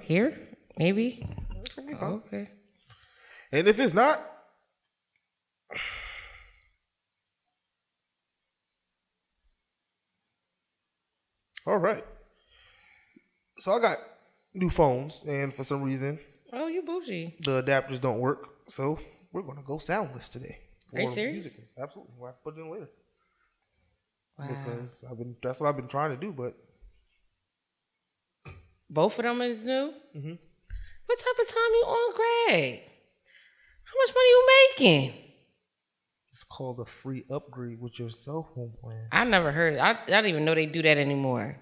Here, maybe. Okay. And if it's not, all right. So I got new phones, and for some reason, Oh, you bougie. the adapters don't work. So we're gonna go soundless today. Are you serious? Absolutely. We'll have to put it in later. Wow. Because that's what I've been trying to do, but Both of them is new? Mm-hmm. What type of time you on, Greg? How much money you making? it's called a free upgrade with your cell phone plan. I never heard. I don't even know they do that anymore.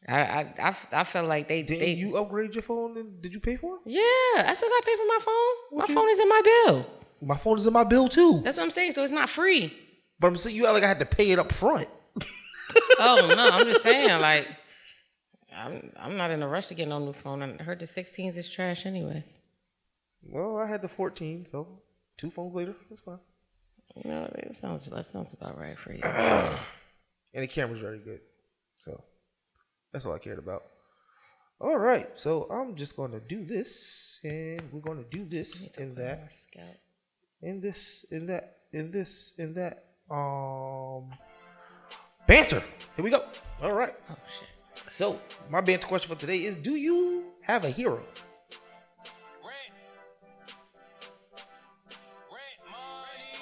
I felt like they You upgrade your phone and did you pay for it? Yeah, I still got to pay for my phone. My phone is in my bill. My phone is in my bill too. That's what I'm saying. So it's not free. But I'm saying you act like I had to pay it up front. Oh no, I'm just saying like I'm not in a rush to get no new phone. I heard the 16s is trash anyway. Well, I had the 14, so 2 phones later, that's fine. You know, that sounds about right for you. And the camera's very good. So that's all I cared about. All right, so I'm just going to do this, and we're going to do this and that, and this and that, and this and that. Banter. Here we go. All right. Oh shit. So my banter question for today is: do you have a hero?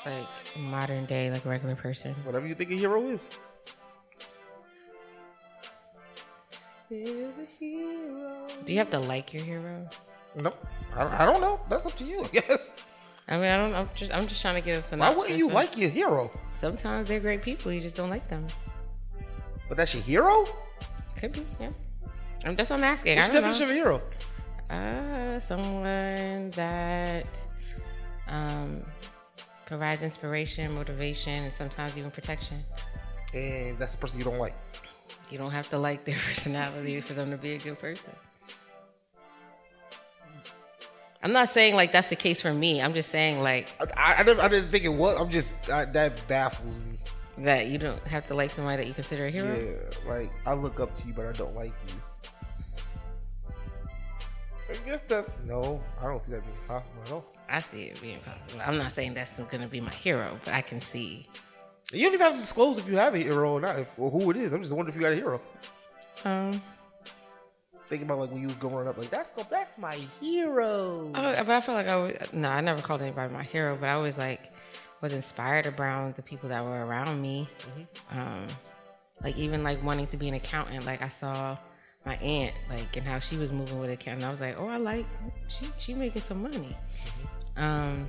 Like modern day, like regular person. Whatever you think a hero is. Do you have to like your hero? Nope. I don't know. That's up to you, I guess. I mean, I don't. I'm just trying to get a synopsis. Why wouldn't you like your hero? Sometimes they're great people. You just don't like them. But that's your hero? Could be, yeah. That's what I'm asking. What's the definition of a hero? Someone that provides inspiration, motivation, and sometimes even protection. And that's the person you don't like. You don't have to like their personality for them to be a good person. I'm not saying like that's the case for me. I'm just saying like I didn't think it was. I'm just that baffles me. That you don't have to like somebody that you consider a hero. Yeah, like I look up to you, but I don't like you. I guess that's no. I don't see that being possible at all. I see it being possible. I'm not saying that's going to be my hero, but I can see. You don't even have to disclose if you have a hero or not, or who it is. I'm just wondering if you got a hero. Think about like when you was growing up, like that's my hero. But I feel like I never called anybody my hero, but I always like was inspired around the people that were around me. Mm-hmm. Like even like wanting to be an accountant. Like I saw my aunt like and how she was moving with accounting. I was like, oh, I like she making some money. Mm-hmm.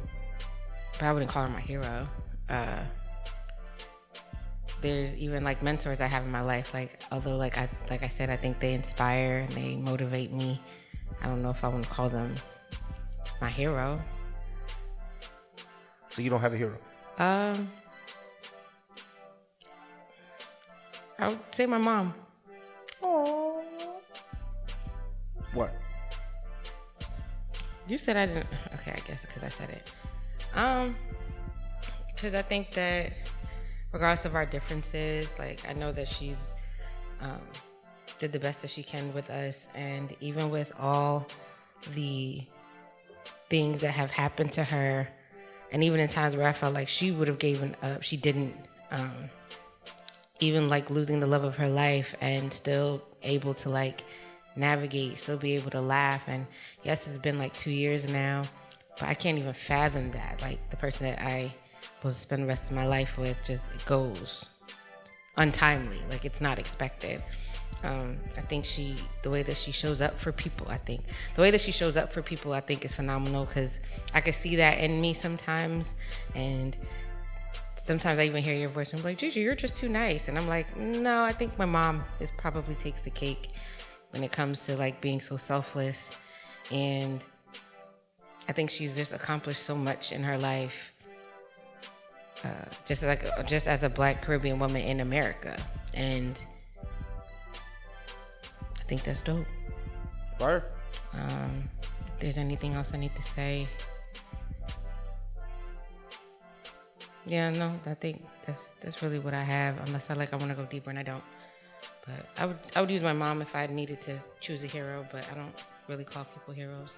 But I wouldn't call her my hero. There's even like mentors I have in my life. Like although like I said, I think they inspire and they motivate me. I don't know if I want to call them my hero. So you don't have a hero? I would say my mom. Oh. What? You said I didn't. Okay, I guess because I said it. Because I think that regardless of our differences, like I know that she's did the best that she can with us, and even with all the things that have happened to her, and even in times where I felt like she would have given up, she didn't. Even like losing the love of her life and still able to like navigate, still be able to laugh. And yes, it's been like 2 years now, but I can't even fathom that. Like the person that I was to spend the rest of my life with just goes untimely. Like it's not expected. I think the way that she shows up for people, is phenomenal because I could see that in me sometimes. And sometimes I even hear your voice and I'm like, Gigi, you're just too nice. And I'm like, no, I think my mom probably takes the cake when it comes to like being so selfless. And I think she's just accomplished so much in her life. Just as a Black Caribbean woman in America. And I think that's dope. Fire. If there's anything else I need to say. Yeah, no, I think that's really what I have. Unless I want to go deeper and I don't. But I would use my mom if I needed to choose a hero, but I don't really call people heroes.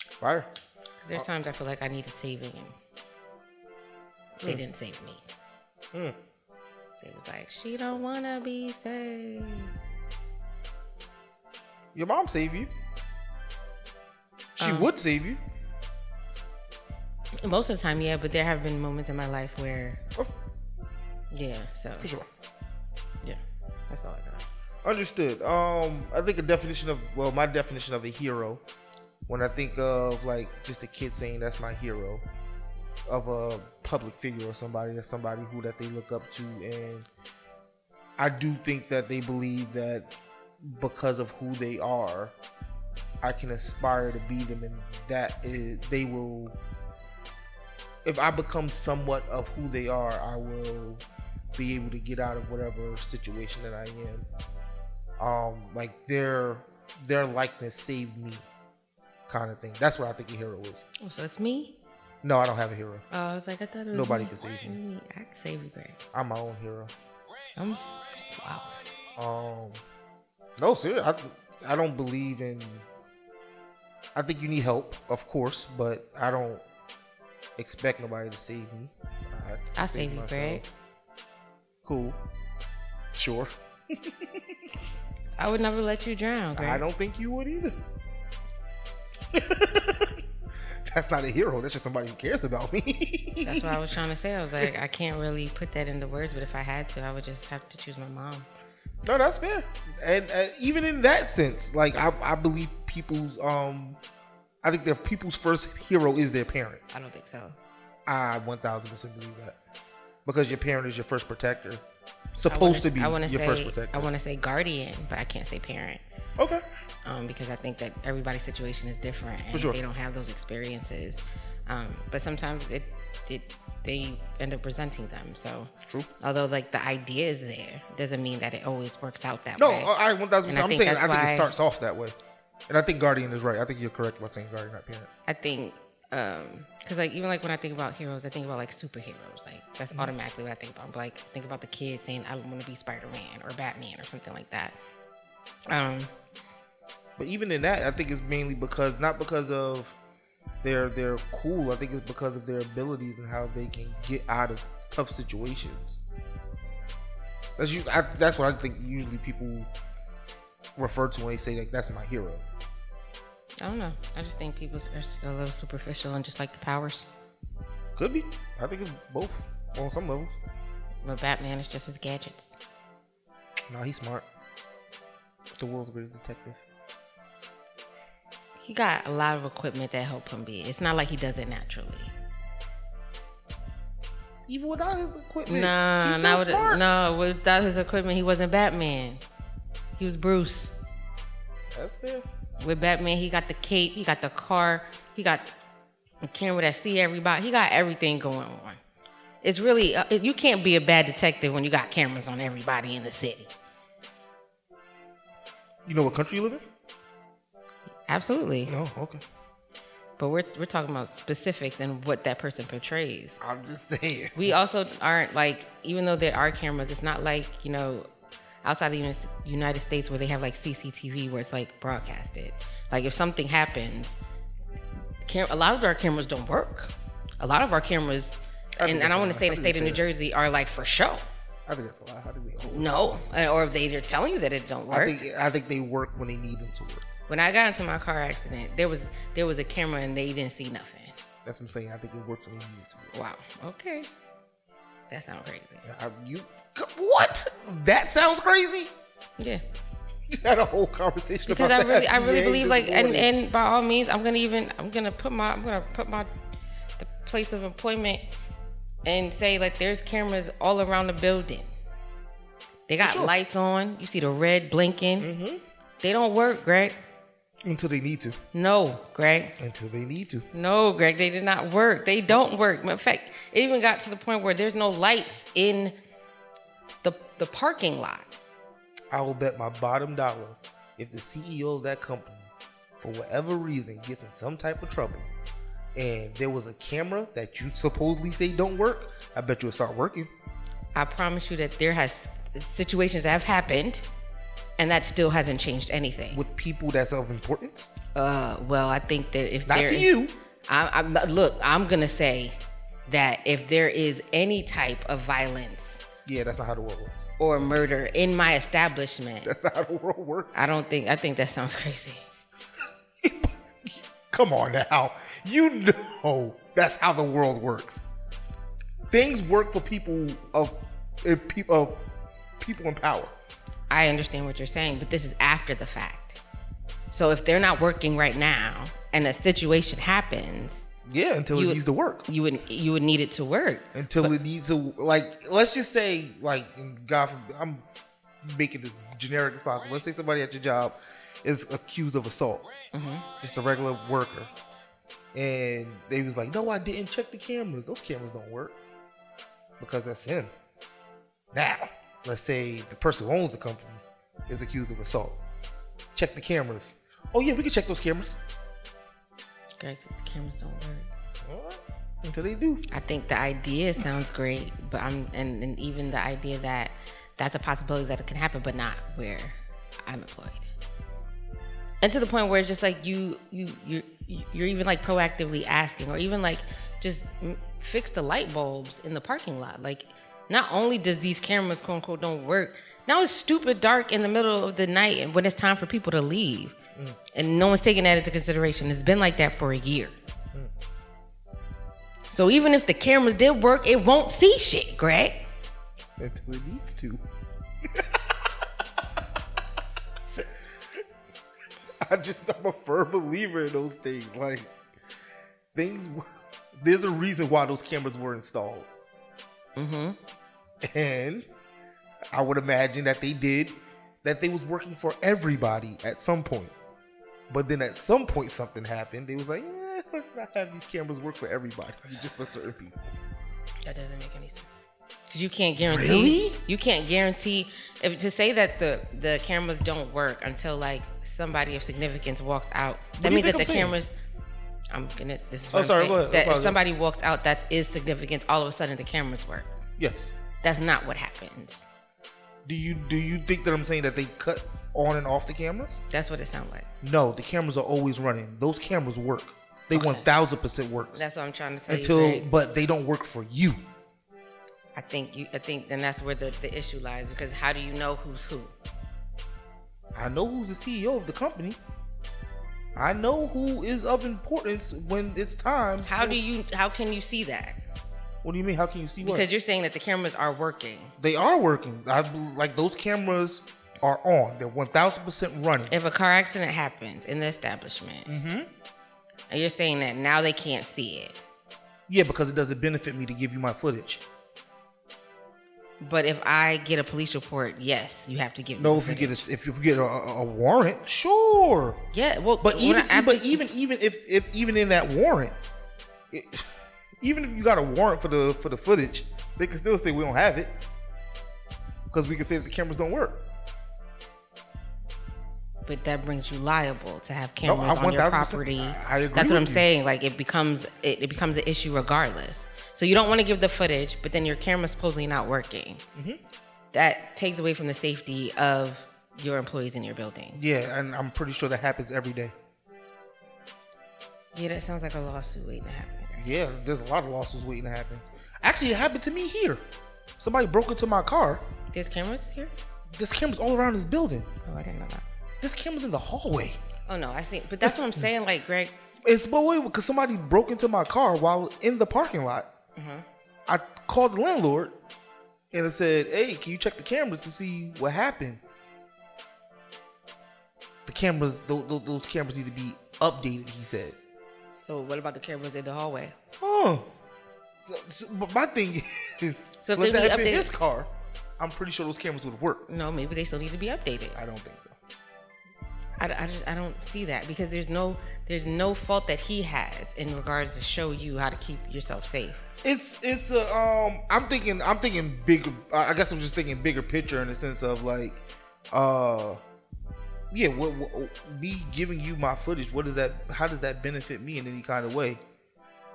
Fire. Because there's times I feel like I needed saving and they didn't save me. They was like, she don't want to be saved. Your mom saved you. She would save you. Most of the time, yeah, but there have been moments in my life where, yeah, so. For sure. Yeah, that's all I got. Understood. I think my definition of a hero, when I think of like just a kid saying that's my hero, of a public figure or somebody that they look up to, and I do think that they believe that because of who they are, I can aspire to be them, and that they will. If I become somewhat of who they are, I will be able to get out of whatever situation that I am. Like their likeness saved me, kind of thing. That's what I think a hero is. Oh, so it's me? No, I don't have a hero. Oh, I was like, I thought it was nobody me. can save me. I can save you, Greg. I'm my own hero. Wow. No, seriously, I don't believe in. I think you need help, of course, but I don't expect nobody to save me. I'll save you, Greg. Cool. Sure. I would never let you drown, Greg. I don't think you would either. That's not a hero. That's just somebody who cares about me. That's what I was trying to say. I was like, I can't really put that into words, but if I had to, I would just have to choose my mom. No, that's fair. And even in that sense, like I believe people's I think that people's first hero is their parent. I don't think so. I 1000% believe that, because your parent is your first protector. Supposed to be your first protector. I want to say guardian, but I can't say parent. Okay. Because I think that everybody's situation is different, and they don't have those experiences. But sometimes they end up presenting them. So true. Although like the idea is there, doesn't mean that it always works out that way. No, I 1000%. I'm saying I think it starts off that way, and I think guardian is right. I think you're correct by saying guardian, not parent. I think because like even like when I think about heroes, I think about like superheroes. Like that's automatically what I think about. Like think about the kid saying I want to be Spider-Man or Batman or something like that. But even in that, I think it's mainly not because of they're cool. I think it's because of their abilities and how they can get out of tough situations. That's what I think usually people refer to when they say like that's my hero. I don't know. I just think people are a little superficial and just like the powers. Could be. I think it's both on some levels. But Batman is just his gadgets. No, he's smart. The world's greatest detective. He got a lot of equipment that help him be. It's not like he does it naturally. Even without his equipment, without his equipment, he wasn't Batman. He was Bruce. That's fair. With Batman, he got the cape, he got the car, he got the camera that see everybody. He got everything going on. It's really you can't be a bad detective when you got cameras on everybody in the city. You know what country you live in? Absolutely. Oh, okay. But we're talking about specifics and what that person portrays. I'm just saying. We also aren't like, even though there are cameras, it's not like, outside the United States where they have like CCTV where it's like broadcasted. Like if something happens, a lot of our cameras don't work. A lot of our cameras, and I don't want to say the state of New Jersey, are like for show. I think that's a lie. How do we? No, or if they're telling you that it don't work. I think they work when they need them to work. When I got into my car accident, there was a camera and they didn't see nothing. That's what I'm saying. I think it works when they need it to work. Wow. Okay. That sounds crazy. What? That sounds crazy? Yeah. You just had a whole conversation because about that. I really believe like and by all means I'm gonna put the place of employment and say like there's cameras all around the building. They got lights on. You see the red blinking. Mm-hmm. They don't work, Greg. Until they need to. No, Greg. Until they need to. No, Greg, they did not work. They don't work. In fact, it even got to the point where there's no lights in the parking lot. I will bet my bottom dollar if the CEO of that company, for whatever reason, gets in some type of trouble, and there was a camera that you supposedly say don't work, I bet you it'll start working. I promise you that there has situations that have happened, and that still hasn't changed anything. With people that's of importance? Well, I think that if not there to is, you. I'm gonna say that if there is any type of violence, yeah, that's not how the world works, or murder in my establishment, that's not how the world works. I think that sounds crazy. Come on now, you know that's how the world works. Things work for people in power. I understand what you're saying, but this is after the fact. So if they're not working right now and a situation happens, yeah, until it needs to work, you would need it to work until it needs to, like, let's just say, like, God forbid, I'm making it as generic as possible. Let's say somebody at your job is accused of assault, just a regular worker, and they was like, no, I didn't check the cameras. Those cameras don't work because that's him. Now, let's say the person who owns the company is accused of assault. Check the cameras. Oh yeah, we can check those cameras. Greg, the cameras don't work. All right. Until they do. I think the idea sounds great, but and even the idea that that's a possibility that it can happen, but not where I'm employed. And to the point where it's just like you're even like proactively asking, or even like just fix the light bulbs in the parking lot. Like, not only does these cameras, quote unquote, don't work, now it's stupid dark in the middle of the night and when it's time for people to leave. And no one's taking that into consideration. It's been like that for a year. So even if the cameras did work, it won't see shit, Greg. Until it needs to. I'm a firm believer in those things. Like, there's a reason why those cameras were installed. And I would imagine that they was working for everybody at some point. But then at some point something happened. They was like, let's not have these cameras work for everybody, just for certain people. That doesn't make any sense. Because you can't guarantee. Really? You can't guarantee to say that the cameras don't work until like somebody of significance walks out. That means that the cameras. This is what I'm saying. Go ahead. That if somebody walks out that is significant, all of a sudden the cameras work. Yes. That's not what happens. Do you think that I'm saying that they cut on and off the cameras? That's what it sounds like. No, the cameras are always running. Those cameras work. They 1000% work. That's what I'm trying to tell you. But they don't work for you. I think then that's where the issue lies, because how do you know who's who? I know who's the CEO of the company. I know who is of importance when it's time. How can you see that? What do you mean? How can you see what? Because you're saying that the cameras are working. They are working. Like, those cameras are on. They're 1000% running. If a car accident happens in the establishment, and you're saying that now they can't see it. Yeah, because it doesn't benefit me to give you my footage. But if I get a police report, yes, you have to give me No, the footage. if you get a warrant, sure. Yeah, well, but even in that warrant, even if you got a warrant for the footage, they can still say we don't have it because we can say that the cameras don't work. But that brings you liable to have cameras on your property. I agree. That's what I'm saying. Like, it becomes an issue regardless. So you don't want to give the footage, but then your camera's supposedly not working. That takes away from the safety of your employees in your building. Yeah, and I'm pretty sure that happens every day. Yeah, that sounds like a lawsuit waiting to happen. Right? Yeah, there's a lot of lawsuits waiting to happen. Actually, it happened to me here. Somebody broke into my car. There's cameras here? There's cameras all around this building. Oh, I didn't know that. There's cameras in the hallway. Oh, no, I see. But that's what I'm saying, like, Greg. Because somebody broke into my car while in the parking lot. I called the landlord and I said, hey, can you check the cameras to see what happened? The cameras, those cameras need to be updated, he said. So what about the cameras in the hallway? But my thing is, so if they that had been his car, I'm pretty sure those cameras would have worked. No, maybe they still need to be updated. I don't think so. I don't see that, because there's no fault that he has in regards to show you how to keep yourself safe. I'm thinking bigger. I guess I'm just thinking bigger picture in the sense of like, me giving you my footage. How does that benefit me in any kind of way?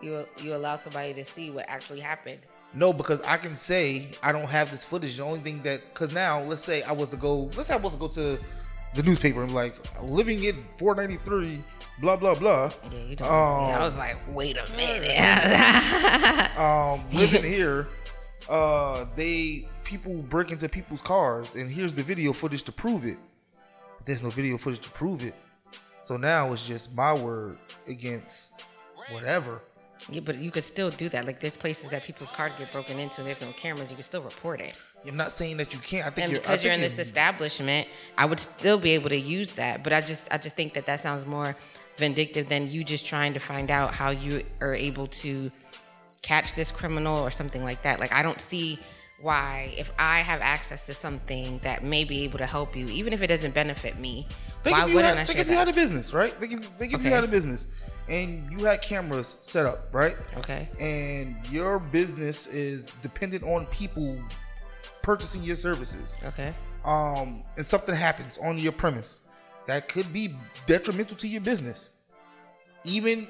You allow somebody to see what actually happened. No, because I can say I don't have this footage. The only thing that, because now, let's say I was to go to the newspaper and like living in 493, blah blah blah. Yeah, you don't. I was like, wait a minute. Living here, people break into people's cars, and here's the video footage to prove it. There's no video footage to prove it, so now it's just my word against whatever. Yeah, but you could still do that. Like, there's places that people's cars get broken into, and there's no cameras. You can still report it. I'm not saying that you can't. I think because you're in this establishment, I would still be able to use that. But I just think that sounds more vindictive than you just trying to find out how you are able to catch this criminal or something like that. Like, I don't see why, if I have access to something that may be able to help you, even if it doesn't benefit me, why wouldn't I share that? Think if you had a business, right? Think if you had a business and you had cameras set up, right? Okay. And your business is dependent on people purchasing your services. Okay. And something happens on your premise that could be detrimental to your business. Even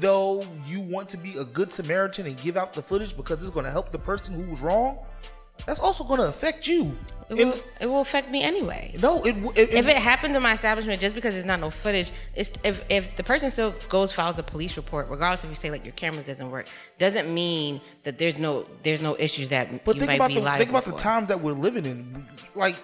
though you want to be a good Samaritan and give out the footage because it's going to help the person who was wrong, that's also going to affect you. It will affect me anyway. No, if it happened to my establishment, just because it's not no footage, if the person still files a police report, regardless if you say like your cameras doesn't work, doesn't mean that there's no issues that you might be liable for. Think about the times that we're living in. Like,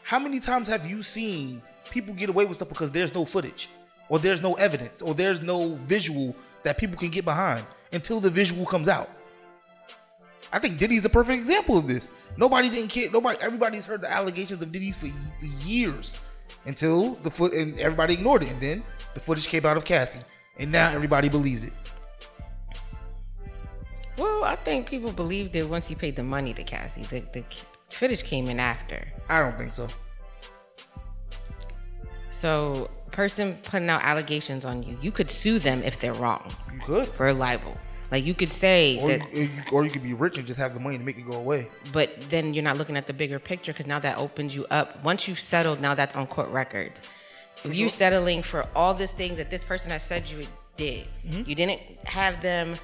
how many times have you seen people get away with stuff because there's no footage, or there's no evidence, or there's no visual that people can get behind until the visual comes out? I think Diddy's a perfect example of this. Nobody didn't care. Everybody's heard the allegations of Diddy's for years until and everybody ignored it. And then the footage came out of Cassie, and now everybody believes it. Well, I think people believed it once he paid the money to Cassie. The footage came in after. I don't think so. So, person putting out allegations on you, you could sue them if they're wrong. You could. For libel. Like, you could say or you could be rich and just have the money to make it go away. But then you're not looking at the bigger picture, because now that opens you up. Once you've settled, now that's on court records. If you're settling for all these things that this person has said you did, you didn't have them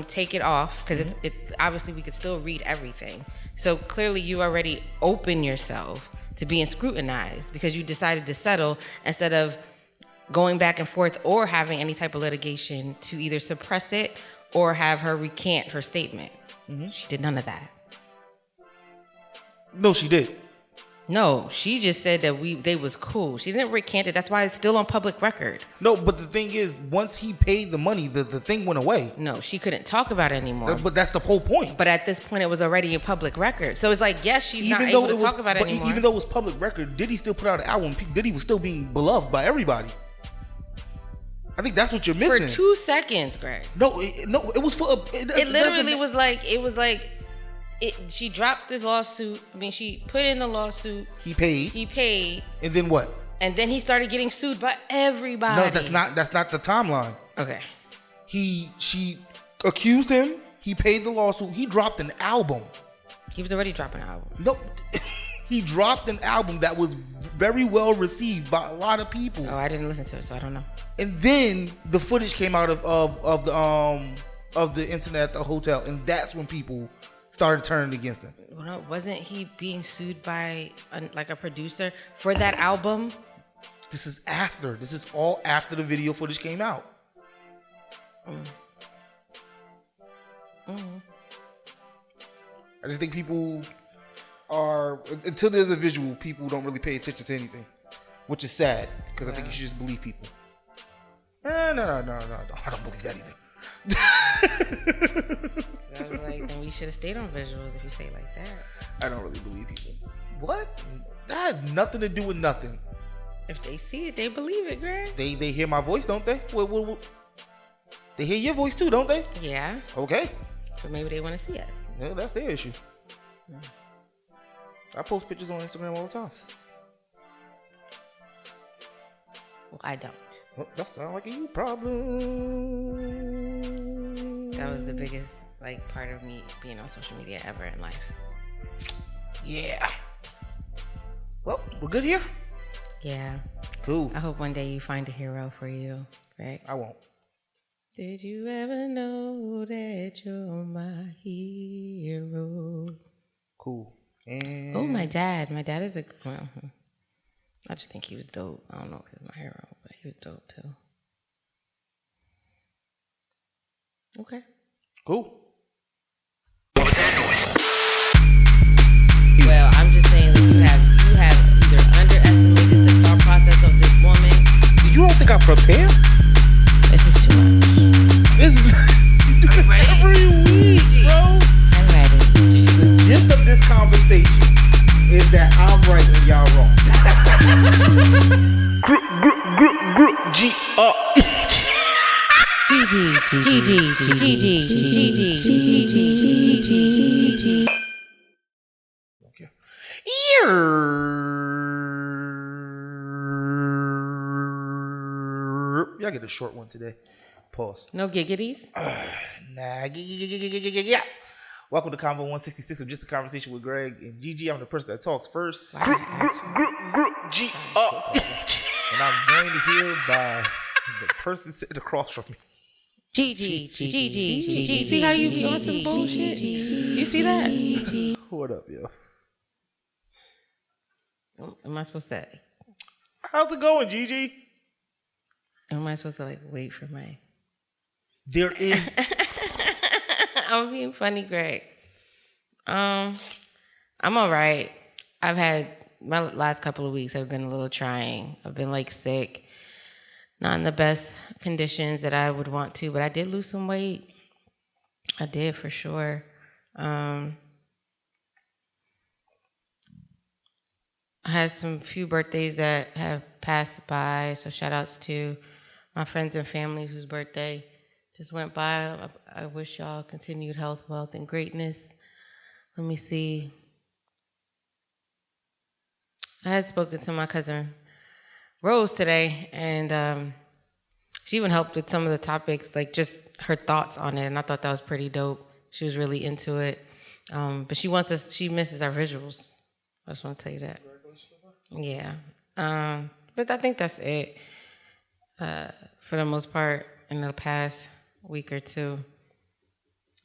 take it off, because it's obviously we could still read everything. So clearly you already open yourself to being scrutinized because you decided to settle instead of going back and forth or having any type of litigation to either suppress it or have her recant her statement. She did none of that. No, she did. No, she just said that they was cool. She didn't recant it. That's why it's still on public record. No, but the thing is, once he paid the money, the thing went away. No, she couldn't talk about it anymore. But that's the whole point. But at this point, it was already in public record. So it's like, yes, she's not able to talk about it anymore. Even though it was public record, Diddy still put out an album. Diddy was still being beloved by everybody. I think that's what you're missing. For 2 seconds, Greg. No, it was for. It literally was like she dropped this lawsuit. I mean, she put in the lawsuit. He paid. And then what? And then he started getting sued by everybody. No, that's not the timeline. Okay. She accused him. He paid the lawsuit. He dropped an album. He was already dropping an album. No, he dropped an album that was very well received by a lot of people. Oh, I didn't listen to it, so I don't know. And then the footage came out of the incident at the hotel, and that's when people started turning against him. Well, no, wasn't he being sued by a producer for that album? This is all after the video footage came out. I just think people are, until there's a visual, people don't really pay attention to anything, which is sad, because I think you should just believe people. No, I don't believe that either. Then we should have stayed on visuals if you say it like that. I don't really believe people. What? That had nothing to do with nothing. If they see it, they believe it, Greg. They hear my voice, don't they? They hear your voice too, don't they? Yeah. Okay. But maybe they want to see us. Yeah, that's their issue. I post pictures on Instagram all the time. Well, I don't. Well, that sounds like a you problem. That was the biggest part of me being on social media ever in life. Yeah. Well, we're good here? Yeah. Cool. I hope one day you find a hero for you, right? I won't. Did you ever know that you're my hero? Cool. And Oh, my dad. My dad is a. Well, I just think he was dope. I don't know if he was my hero, but he was dope too. Okay. Cool. What was that noise? Well, I'm just saying that you have either underestimated the thought process of this woman. You don't think I prepare? This is too much. This is you do this every week, bro. I'm ready. The gist of this conversation is that I'm right and y'all wrong. Gigi. Okay. Y'all get a short one today. Pause. No giggities? Nah. Yeah. Welcome to Convo 166 of Just a Conversation with Greg and Gigi. I'm the person that talks first. And I'm joined here by the person sitting across from me. Gigi. See how you be on some bullshit? You see that? What up, yo? Am I supposed to? How's it going, Gigi? Am I supposed to like wait for my? There is. I'm being funny, Greg. I'm all right. I've had my last couple of weeks have been a little trying. I've been like sick, not in the best conditions that I would want to, but I did lose some weight. I did for sure. I had some few birthdays that have passed by, so shout outs to my friends and family whose birthday just went by. I wish y'all continued health, wealth, and greatness. Let me see. I had spoken to my cousin Rose today, and she even helped with some of the topics, like just her thoughts on it, and I thought that was pretty dope. She was really into it, but she misses our visuals. I just want to tell you that. Yeah, but I think that's it for the most part in the past week or two.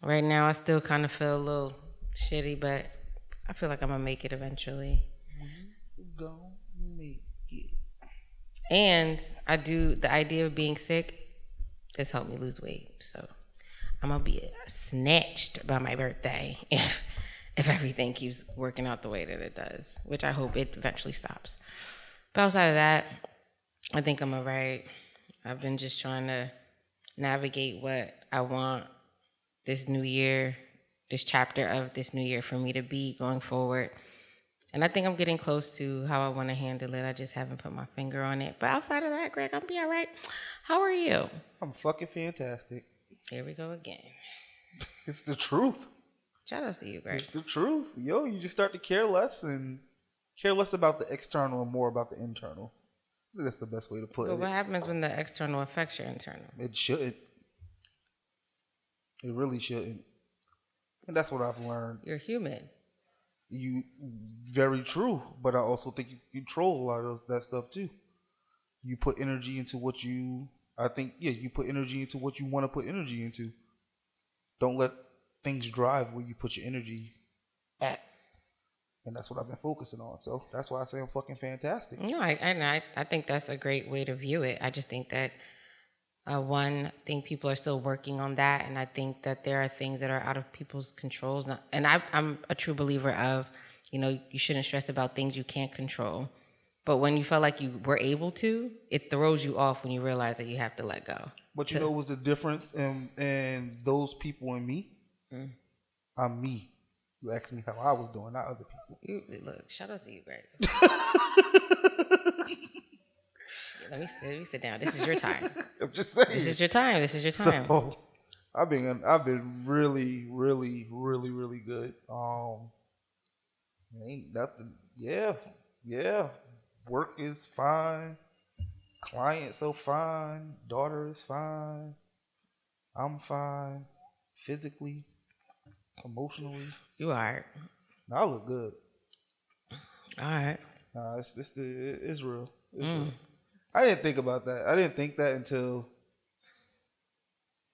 Right now, I still kind of feel a little shitty, but I feel like I'm gonna make it eventually. Gonna make it. And the idea of being sick has helped me lose weight. So I'm gonna be snatched by my birthday if everything keeps working out the way that it does, which I hope it eventually stops. But outside of that, I think I'm all right. I've been just trying to navigate what I want this new year, this chapter of this new year for me to be going forward. And I think I'm getting close to how I want to handle it. I just haven't put my finger on it. But outside of that, Greg, I'll be all right. How are you? I'm fucking fantastic. Here we go again. It's the truth. Shout out to you, Greg. It's the truth. Yo, you just start to care less about the external and more about the internal. I think that's the best way to put it. But what happens when the external affects your internal? It shouldn't. It really shouldn't. And that's what I've learned. You're human. You very true, but I also think you control a lot of that stuff too. You put energy into what you put energy into what you want to put energy into. Don't let things drive where you put your energy at. And that's what I've been focusing on. So that's why I say I'm fucking fantastic. No, I think that's a great way to view it. I just think that I think people are still working on that, and I think that there are things that are out of people's controls. And I'm a true believer of, you shouldn't stress about things you can't control. But when you felt like you were able to, it throws you off when you realize that you have to let go. But you know what's the difference in those people and me? I'm me. You asked me how I was doing, not other people. Look, shout out to you, Greg. Let me sit down. This is your time. I'm just saying. This is your time. So I've been really, really, really, really good. Ain't nothing. Yeah. Work is fine. Client so fine. Daughter is fine. I'm fine. Physically, emotionally. You all right? I look good. All right. Nah, it's real. It's real. I didn't think about that. I didn't think that until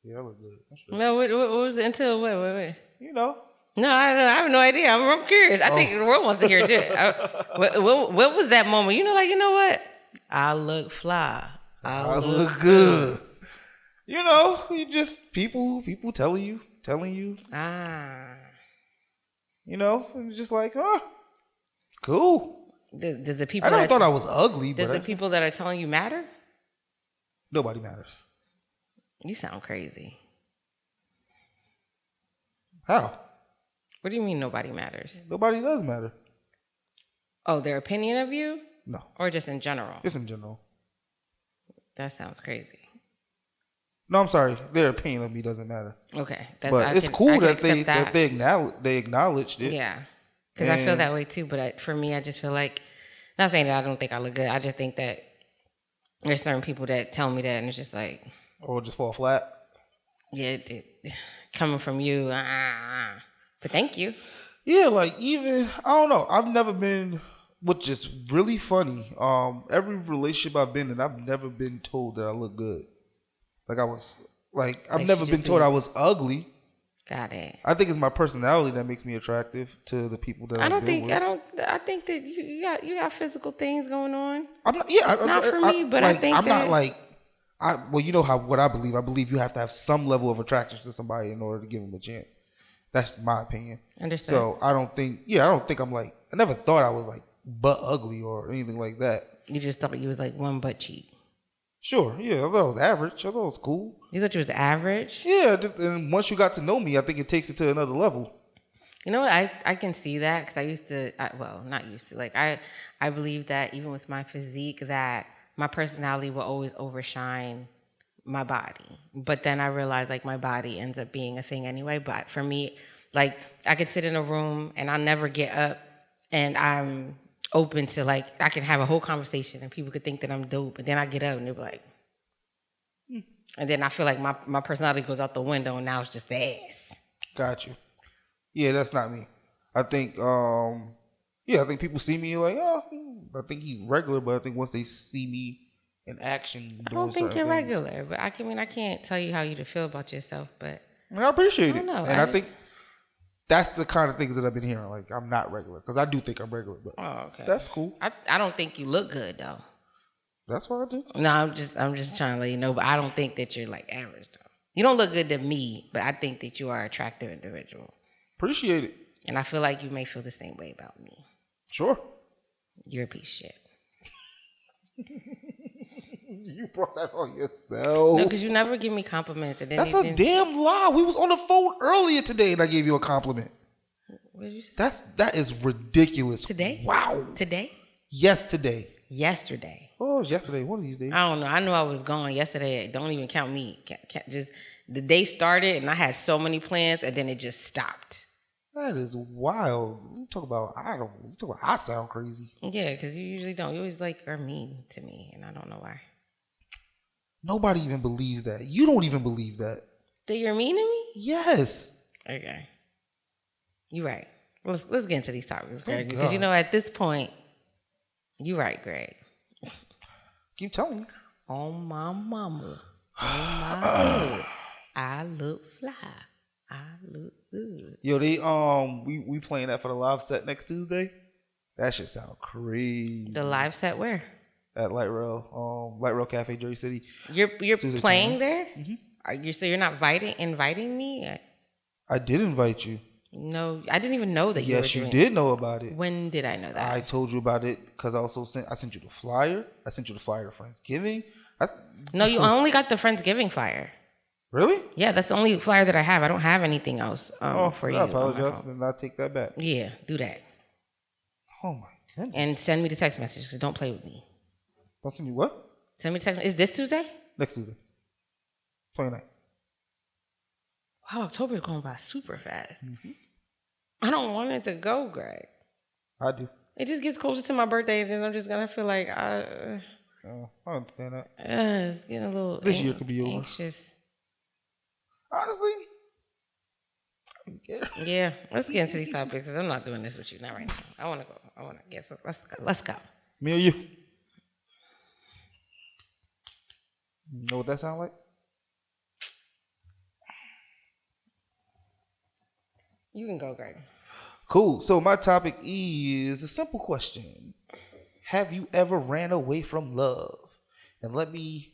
Yeah, I look good. That's true. No, what was it until? Wait. You know. No, I have no idea. I'm curious. I think the world wants to hear it. What was that moment? You know what? I look fly. I look good. You know, you just people telling you. You know, and it's just like, cool. Does the people? I never thought I was ugly, does but the people that are telling you matter? Nobody matters. You sound crazy. How? What do you mean nobody matters? Nobody does matter. Oh, their opinion of you? No. Or just in general? Just in general. That sounds crazy. No, I'm sorry. Their opinion of me doesn't matter. Okay. But it's cool that they acknowledged it. Yeah. Because I feel that way too. But for me, I just feel like, not saying that I don't think I look good. I just think that there's certain people that tell me that and it's just like. Or just fall flat. Yeah. Coming from you. But thank you. Yeah, like even, I don't know. I've never been, which is really funny. Every relationship I've been in, I've never been told that I look good. I've never been told I was ugly. Got it. I think it's my personality that makes me attractive to the people that I've been with. I think that you got physical things going on. I'm not. Yeah, not for me, but I think I'm not like. Well, you know what I believe. I believe you have to have some level of attraction to somebody in order to give them a chance. That's my opinion. Understood. So I don't think I'm like. I never thought I was like butt ugly or anything like that. You just thought you was like one butt cheek. Sure, yeah, I thought it was average. I thought it was cool. You thought you was average? Yeah, and once you got to know me, I think it takes it to another level. You know what? I can see that because not used to. Like I believe that even with my physique, that my personality will always overshine my body. But then I realized like my body ends up being a thing anyway. But for me, like I could sit in a room and I'll never get up, and I'm open to like I can have a whole conversation and people could think that I'm dope, and then I get up and they're like, and then I feel like my personality goes out the window and now it's just the ass. Got you. Yeah, that's not me. I think I think people see me like, I think he's regular, but I think once they see me in action, I don't think you're regular, but I can't tell you how you to feel about yourself, but I appreciate it. Know. And I think that's the kind of things that I've been hearing. Like, I'm not regular. Because I do think I'm regular. But okay. That's cool. I don't think you look good, though. That's what I do. No, I'm just trying to let you know. But I don't think that you're, like, average, though. You don't look good to me, but I think that you are an attractive individual. Appreciate it. And I feel like you may feel the same way about me. Sure. You're a piece of shit. You brought that on yourself. No, because you never give me compliments. And then that's a damn lie. We was on the phone earlier today and I gave you a compliment. What did you say? That is ridiculous. Today? Wow. Today? Yes, today. Yesterday. Oh, it was yesterday. One of these days. I don't know. I knew I was gone yesterday. Don't even count me. Just the day started and I had so many plans and then it just stopped. That is wild. You talk about I sound crazy. Yeah, because you usually don't. You always like are mean to me and I don't know why. Nobody even believes that. You don't even believe that. That you're mean to me? Yes. Okay. You're right. Let's get into these topics, Greg. Oh, because you know at this point, you're right, Greg. Keep telling me. On my mama. On my hood. I look fly. I look good. Yo, they we playing that for the live set next Tuesday. That shit sound crazy. The live set where? At Light Rail Cafe, Jersey City. You're Tuesday playing there? Mm-hmm. Are you? So you're not inviting me? I did invite you. No, I didn't even know that you were doing. Yes, you did know about it. When did I know that? I told you about it because I sent you the flyer. I sent you the flyer to Friendsgiving. No, you only got the Friendsgiving flyer. Really? Yeah, that's the only flyer that I have. I don't have anything else for you. I apologize. Then I'll take that back. Yeah, do that. Oh my goodness. And send me the text message because don't play with me. Don't send me what? Send me the text. Is this Tuesday? Next Tuesday. 29th. Wow, October's going by super fast. Mm-hmm. I don't want it to go, Greg. I do. It just gets closer to my birthday, and then I'm just gonna feel like I understand that. It's getting a little. This year could be over. Anxious. Honestly, I don't care. Yeah, let's get into these topics because I'm not doing this with you not right now. I want to go. I want to guess. Let's go. Me or you? You know what that sound like? You can go, Greg. Cool. So my topic is a simple question. Have you ever ran away from love? And let me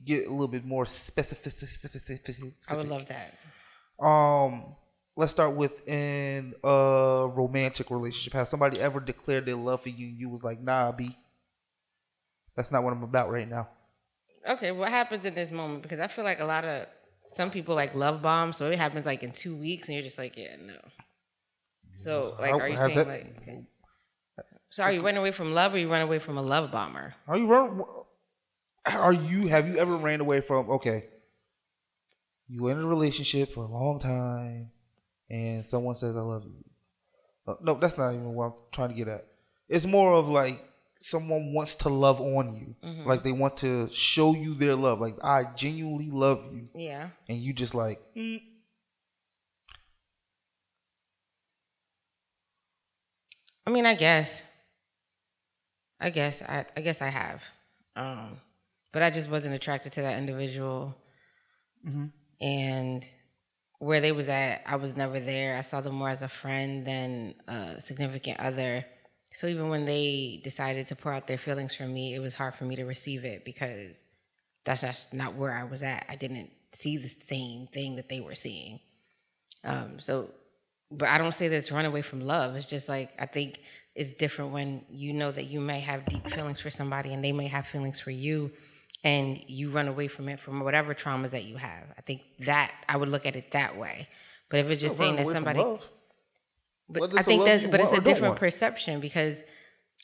get a little bit more specific. I would love that. Let's start with in a romantic relationship. Has somebody ever declared their love for you and you was like, nah, B, that's not what I'm about right now? Okay, what happens in this moment? Because I feel like some people like love bomb, so it happens like in 2 weeks and you're just like, yeah, no. So, like, are you saying that, like... Okay. So are you running away from love or you run away from a love bomber? Have you ever ran away from, okay, you were in a relationship for a long time and someone says, I love you. No, that's not even what I'm trying to get at. It's more of like someone wants to love on you. Mm-hmm. Like they want to show you their love. Like, I genuinely love you. Yeah. And you just like, I mean, I guess I have. But I just wasn't attracted to that individual. Mm-hmm. And where they was at, I was never there. I saw them more as a friend than a significant other. So even when they decided to pour out their feelings for me, it was hard for me to receive it because that's just not where I was at. I didn't see the same thing that they were seeing. But I don't say that it's run away from love. It's just like, I think it's different when you know that you may have deep feelings for somebody and they may have feelings for you and you run away from it from whatever traumas that you have. I think that I would look at it that way. But if it's just saying that somebody... But I think it's a different perception because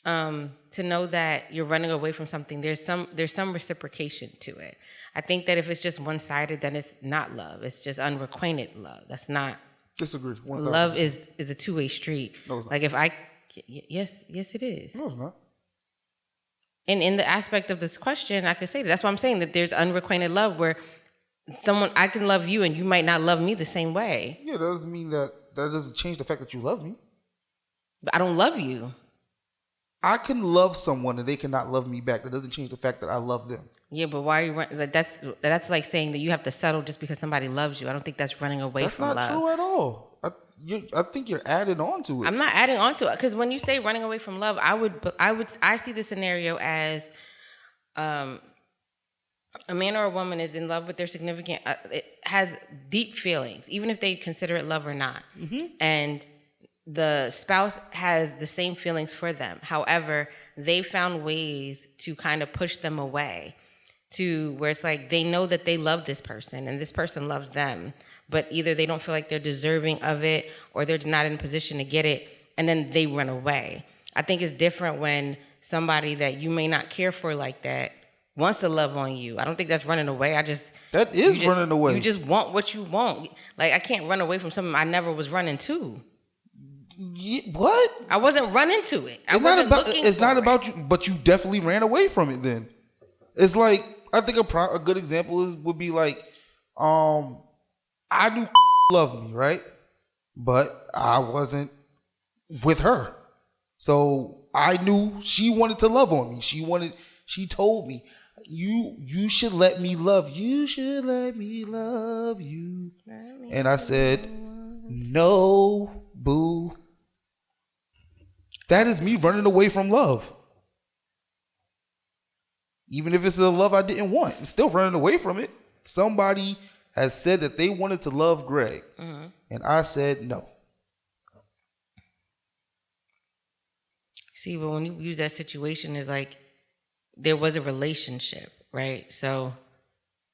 to know that you're running away from something, there's some reciprocation to it. I think that if it's just one-sided, then it's not love. It's just unrequited love. That's not... Disagree. 1,000%. Love is a two-way street. No, it's not. Like if I... Yes, it is. No, it's not. And in the aspect of this question, I could say that. That's why I'm saying that there's unrequited love where I can love you and you might not love me the same way. Yeah, that doesn't mean that doesn't change the fact that you love me. But I don't love you. I can love someone and they cannot love me back. That doesn't change the fact that I love them. Yeah, but why are you running? Like that's like saying that you have to settle just because somebody loves you. I don't think that's running away from love. That's not true at all. I think you're adding on to it. I'm not adding on to it because when you say running away from love, I see the scenario as a man or a woman is in love with their significant, it has deep feelings, even if they consider it love or not. Mm-hmm. And the spouse has the same feelings for them. However, they found ways to kind of push them away to where it's like they know that they love this person and this person loves them, but either they don't feel like they're deserving of it or they're not in a position to get it, and then they run away. I think it's different when somebody that you may not care for like that wants to love on you. I don't think that's running away. That is running away. You just want what you want. Like, I can't run away from something I never was running to. What? I wasn't running to it. It's not about you, but you definitely ran away from it then. It's like, I think a good example would be like, I knew loved me, right? But I wasn't with her. So I knew she wanted to love on me. She told me, you should let me love you. You should let me love you. And I said, no, boo. That is me running away from love. Even if it's a love I didn't want, I'm still running away from it. Somebody has said that they wanted to love Greg, mm-hmm. and I said no. See, but when you use that situation, it's like there was a relationship, right? So,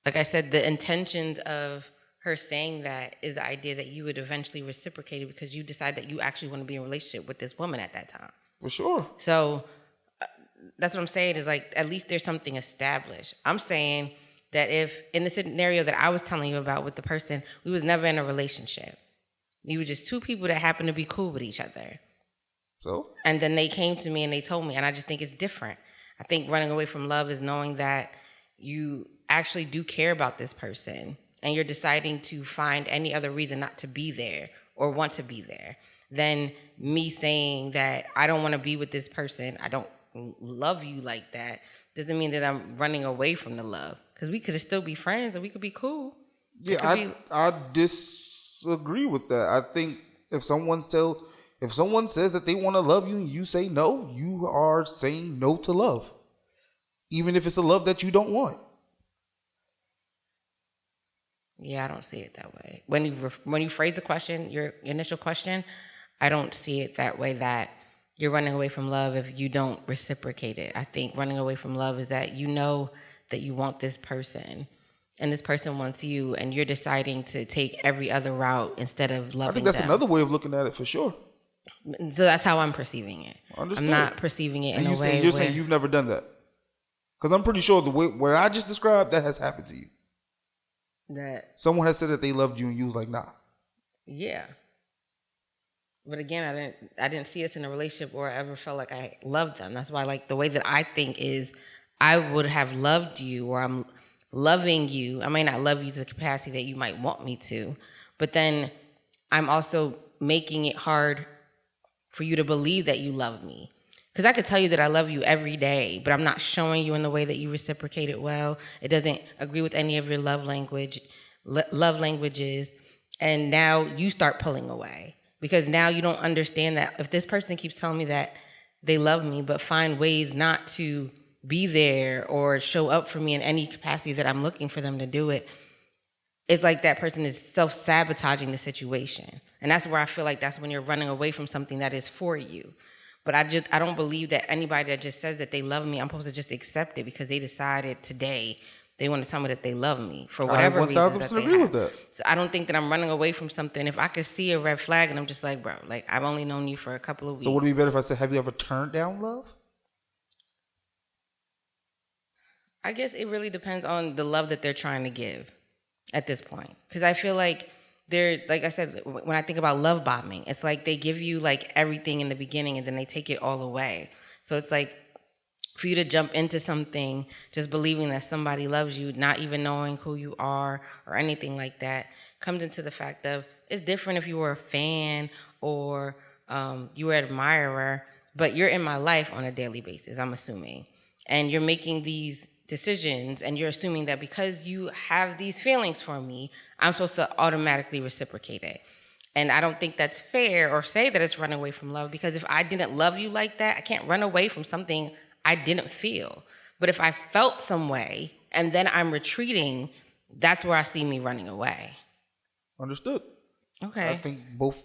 like I said, the intentions of her saying that is the idea that you would eventually reciprocate it because you decide that you actually want to be in a relationship with this woman at that time. For sure. So that's what I'm saying is like, at least there's something established. I'm saying that if in the scenario that I was telling you about with the person, we was never in a relationship. We were just two people that happened to be cool with each other. So? And then they came to me and they told me, and I just think it's different. I think running away from love is knowing that you actually do care about this person and you're deciding to find any other reason not to be there or want to be there than me saying that I don't want to be with this person. I don't love you like that. Doesn't mean that I'm running away from the love. Because we could still be friends and we could be cool. Yeah, I disagree with that. I think if someone says that they want to love you and you say no, you are saying no to love, even if it's a love that you don't want. Yeah, I don't see it that way. When you phrase the question, your initial question, I don't see it that way, that you're running away from love if you don't reciprocate it. I think running away from love is that you know that you want this person and this person wants you, and you're deciding to take every other route instead of loving them. I think that's another way of looking at it for sure. So that's how I'm perceiving it. Understood. I'm not perceiving it in a way you're saying you've never done that? Because I'm pretty sure the way where I just described, that has happened to you. That someone has said that they loved you and you was like, nah. Yeah. But again, I didn't see us in a relationship where I ever felt like I loved them. That's why, like, the way that I think is I would have loved you, or I'm loving you. I may not love you to the capacity that you might want me to, but then I'm also making it hard for you to believe that you love me. Because I could tell you that I love you every day, but I'm not showing you in the way that you reciprocate it well. It doesn't agree with any of your love languages. And now you start pulling away. Because now you don't understand that if this person keeps telling me that they love me, but find ways not to be there or show up for me in any capacity that I'm looking for them to do it, it's like that person is self-sabotaging the situation. And that's where I feel like that's when you're running away from something that is for you. But I don't believe that anybody that just says that they love me, I'm supposed to just accept it because they decided today they want to tell me that they love me for whatever reason that they agree with have. that. So I don't think that I'm running away from something. If I could see a red flag and I'm just like, bro, like, I've only known you for a couple of weeks. So would it be better if I said, have you ever turned down love? I guess it really depends on the love that they're trying to give at this point. Because I feel like like I said, when I think about love bombing, it's like they give you like everything in the beginning and then they take it all away. So it's like for you to jump into something just believing that somebody loves you, not even knowing who you are or anything like that, comes into the fact of it's different if you were a fan or you were an admirer, but you're in my life on a daily basis, I'm assuming. And you're making these decisions and you're assuming that because you have these feelings for me, I'm supposed to automatically reciprocate it. And I don't think that's fair or say that it's running away from love, because if I didn't love you like that, I can't run away from something I didn't feel. But if I felt some way and then I'm retreating, that's where I see me running away. Understood. Okay. I think both,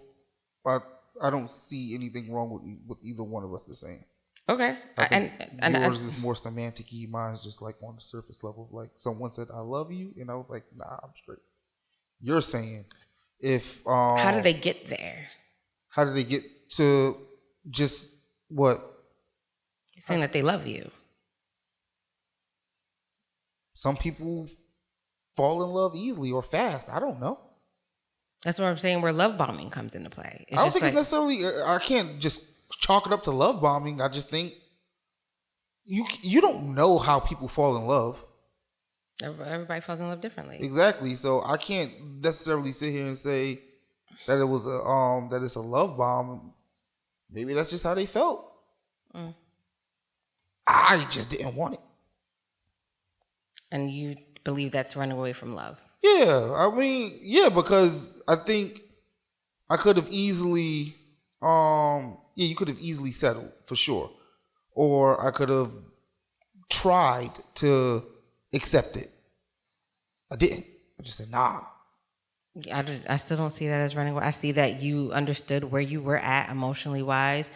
I don't see anything wrong with either one of us the same. Okay. And yours is more semantic-y. Mine's just like on the surface level. Like someone said, I love you. And I was like, nah, I'm straight. You're saying if... how do they get there? How do they get to just what? You're saying that they love you. Some people fall in love easily or fast. I don't know. That's what I'm saying, where love bombing comes into play. I don't think it's necessarily... I can't just chalk it up to love bombing. I just think you don't know how people fall in love. Everybody falls in love differently. Exactly. So I can't necessarily sit here and say that it was that it's a love bomb. Maybe that's just how they felt. I just didn't want it. And you believe that's running away from love? Yeah. I mean, yeah, because I think I could have easily you could have easily settled for sure. Or I could have tried to accept it. I didn't. I just said, nah. I still don't see that as running away. I see that you understood where you were at emotionally wise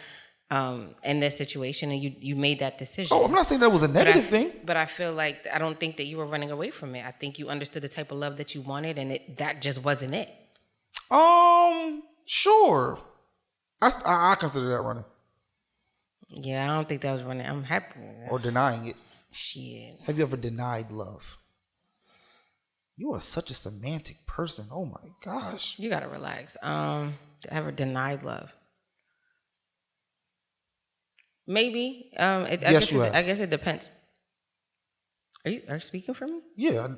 in this situation, and you made that decision. Oh, I'm not saying that was a negative thing. But I feel like I don't think that you were running away from it. I think you understood the type of love that you wanted, and that just wasn't it. Sure. I consider that running. Yeah, I don't think that was running. I'm happy with that. Or denying it. Shit. Have you ever denied love? You are such a semantic person. Oh my gosh. You gotta relax. Ever denied love? Maybe. I guess it depends. Are you speaking for me? Yeah,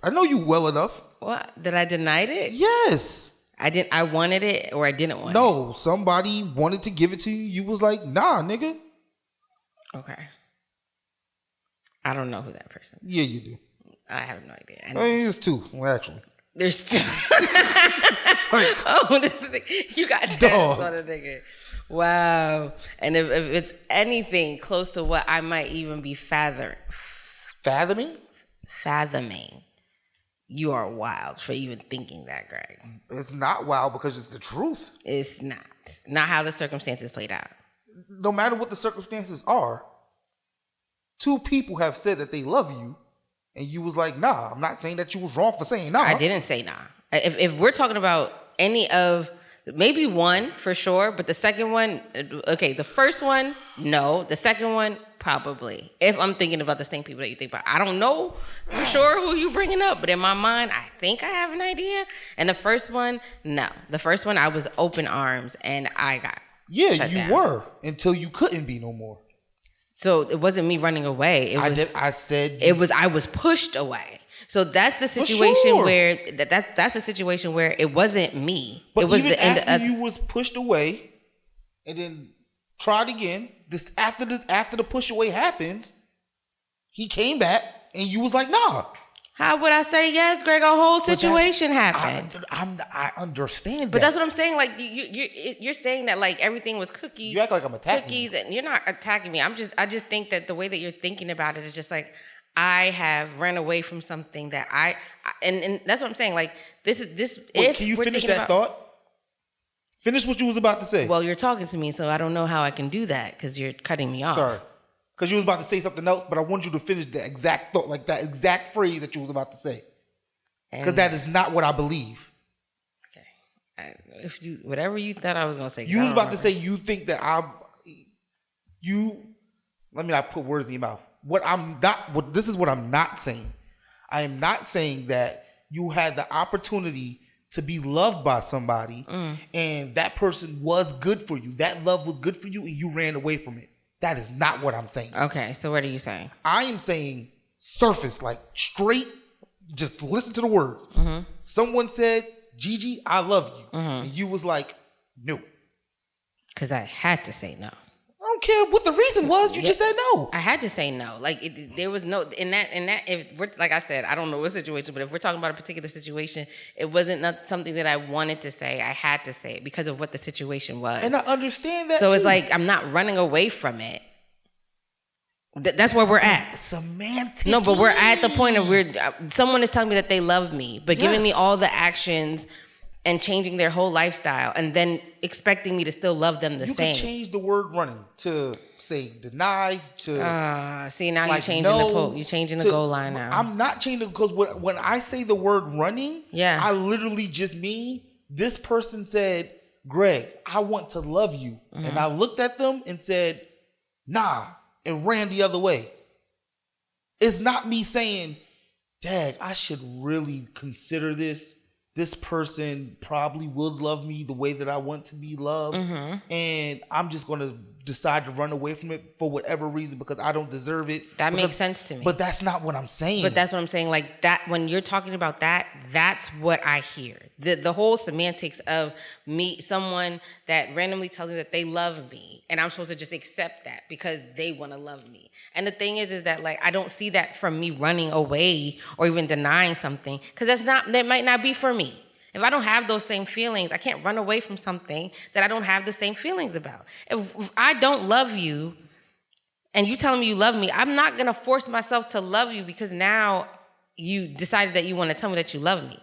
I know you well enough. What? That I denied it? Yes. I wanted it, or I didn't want it? No, somebody wanted to give it to you. You was like, nah, nigga. Okay. I don't know who that person is. Yeah, you do. I have no idea. I mean, it's two, well, actually. There's still. Like, This is you got tabs Dog. on a nigga. Wow. And if it's anything close to what I might even be fathoming? Fathoming, you are wild for even thinking that, Greg. It's not wild because it's the truth. It's not how the circumstances played out. No matter what the circumstances are, two people have said that they love you, and you was like, nah, I'm not saying that you was wrong for saying nah. I didn't say nah. If we're talking about any of, maybe one for sure, but the second one, okay, the first one, no. The second one, probably. If I'm thinking about the same people that you think about. I don't know for sure who you bringing up, but in my mind, I think I have an idea. And the first one, no. The first one, I was open arms, and I got shut down. Were, until you couldn't be no more. So it wasn't me running away. I was pushed away. So that's the situation where that's a situation where it wasn't me. But it was even the end after of you was pushed away, and then tried again. This after the push away happens, he came back, and you was like, nah. How would I say yes, Greg? A whole situation happened. I understand that. But that's what I'm saying. Like you're saying that like everything was cookies. You act like I'm attacking cookies, you. and you're not attacking me. I just think that the way that you're thinking about it is just like I have ran away from something that and that's what I'm saying. Like this. Wait, can you finish that thought? Finish what you was about to say. Well, you're talking to me, so I don't know how I can do that because you're cutting me off. Sorry. Because you was about to say something else, but I want you to finish the exact thought, like that exact phrase that you was about to say. Because that is not what I believe. Okay. If you, whatever you thought I was going to say. You was about to say you think that let me not put words in your mouth. This is what I'm not saying. I am not saying that you had the opportunity to be loved by somebody and that person was good for you. That love was good for you and you ran away from it. That is not what I'm saying. Okay, so what are you saying? I am saying surface, like straight, just listen to the words. Mm-hmm. Someone said, Gigi, I love you. Mm-hmm. And you was like, no. Because I had to say no. I don't care what the reason was. You just said no. I had to say no. Like there was no in that. If we're, like I said, I don't know what situation, but if we're talking about a particular situation, it wasn't not something that I wanted to say. I had to say it because of what the situation was. And I understand that. So it's like I'm not running away from it. That's where we're at. Semantic. No, but we're at the point of someone is telling me that they love me, but giving me all the actions and changing their whole lifestyle, and then expecting me to still love them the same. You can change the word running to say deny to. See, now like you're changing you're changing the goal line now. I'm not changing because when I say the word running, I literally just mean this person said, Greg, I want to love you. Mm-hmm. And I looked at them and said, nah, and ran the other way. It's not me saying, Dad, I should really consider this. This person probably would love me the way that I want to be loved. Mm-hmm. And I'm just going to decide to run away from it for whatever reason because I don't deserve it. That makes sense to me. But that's not what I'm saying. But that's what I'm saying. Like that, when you're talking about that, that's what I hear. The whole semantics of me, someone that randomly tells me that they love me and I'm supposed to just accept that because they want to love me. And the thing is that like, I don't see that from me running away or even denying something because that might not be for me. If I don't have those same feelings, I can't run away from something that I don't have the same feelings about. If I don't love you and you telling me you love me, I'm not going to force myself to love you because now you decided that you want to tell me that you love me.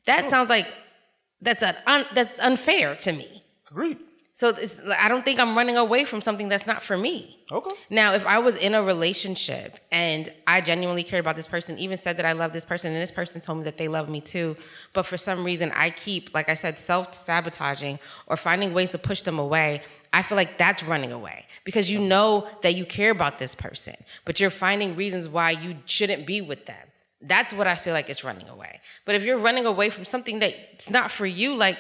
That sounds like that's unfair to me. Agreed. So I don't think I'm running away from something that's not for me. Okay. Now, if I was in a relationship and I genuinely cared about this person, even said that I love this person, and this person told me that they love me too, but for some reason I keep, like I said, self-sabotaging or finding ways to push them away, I feel like that's running away because you know that you care about this person, but you're finding reasons why you shouldn't be with them. That's what I feel like is running away. But if you're running away from something that's not for you, like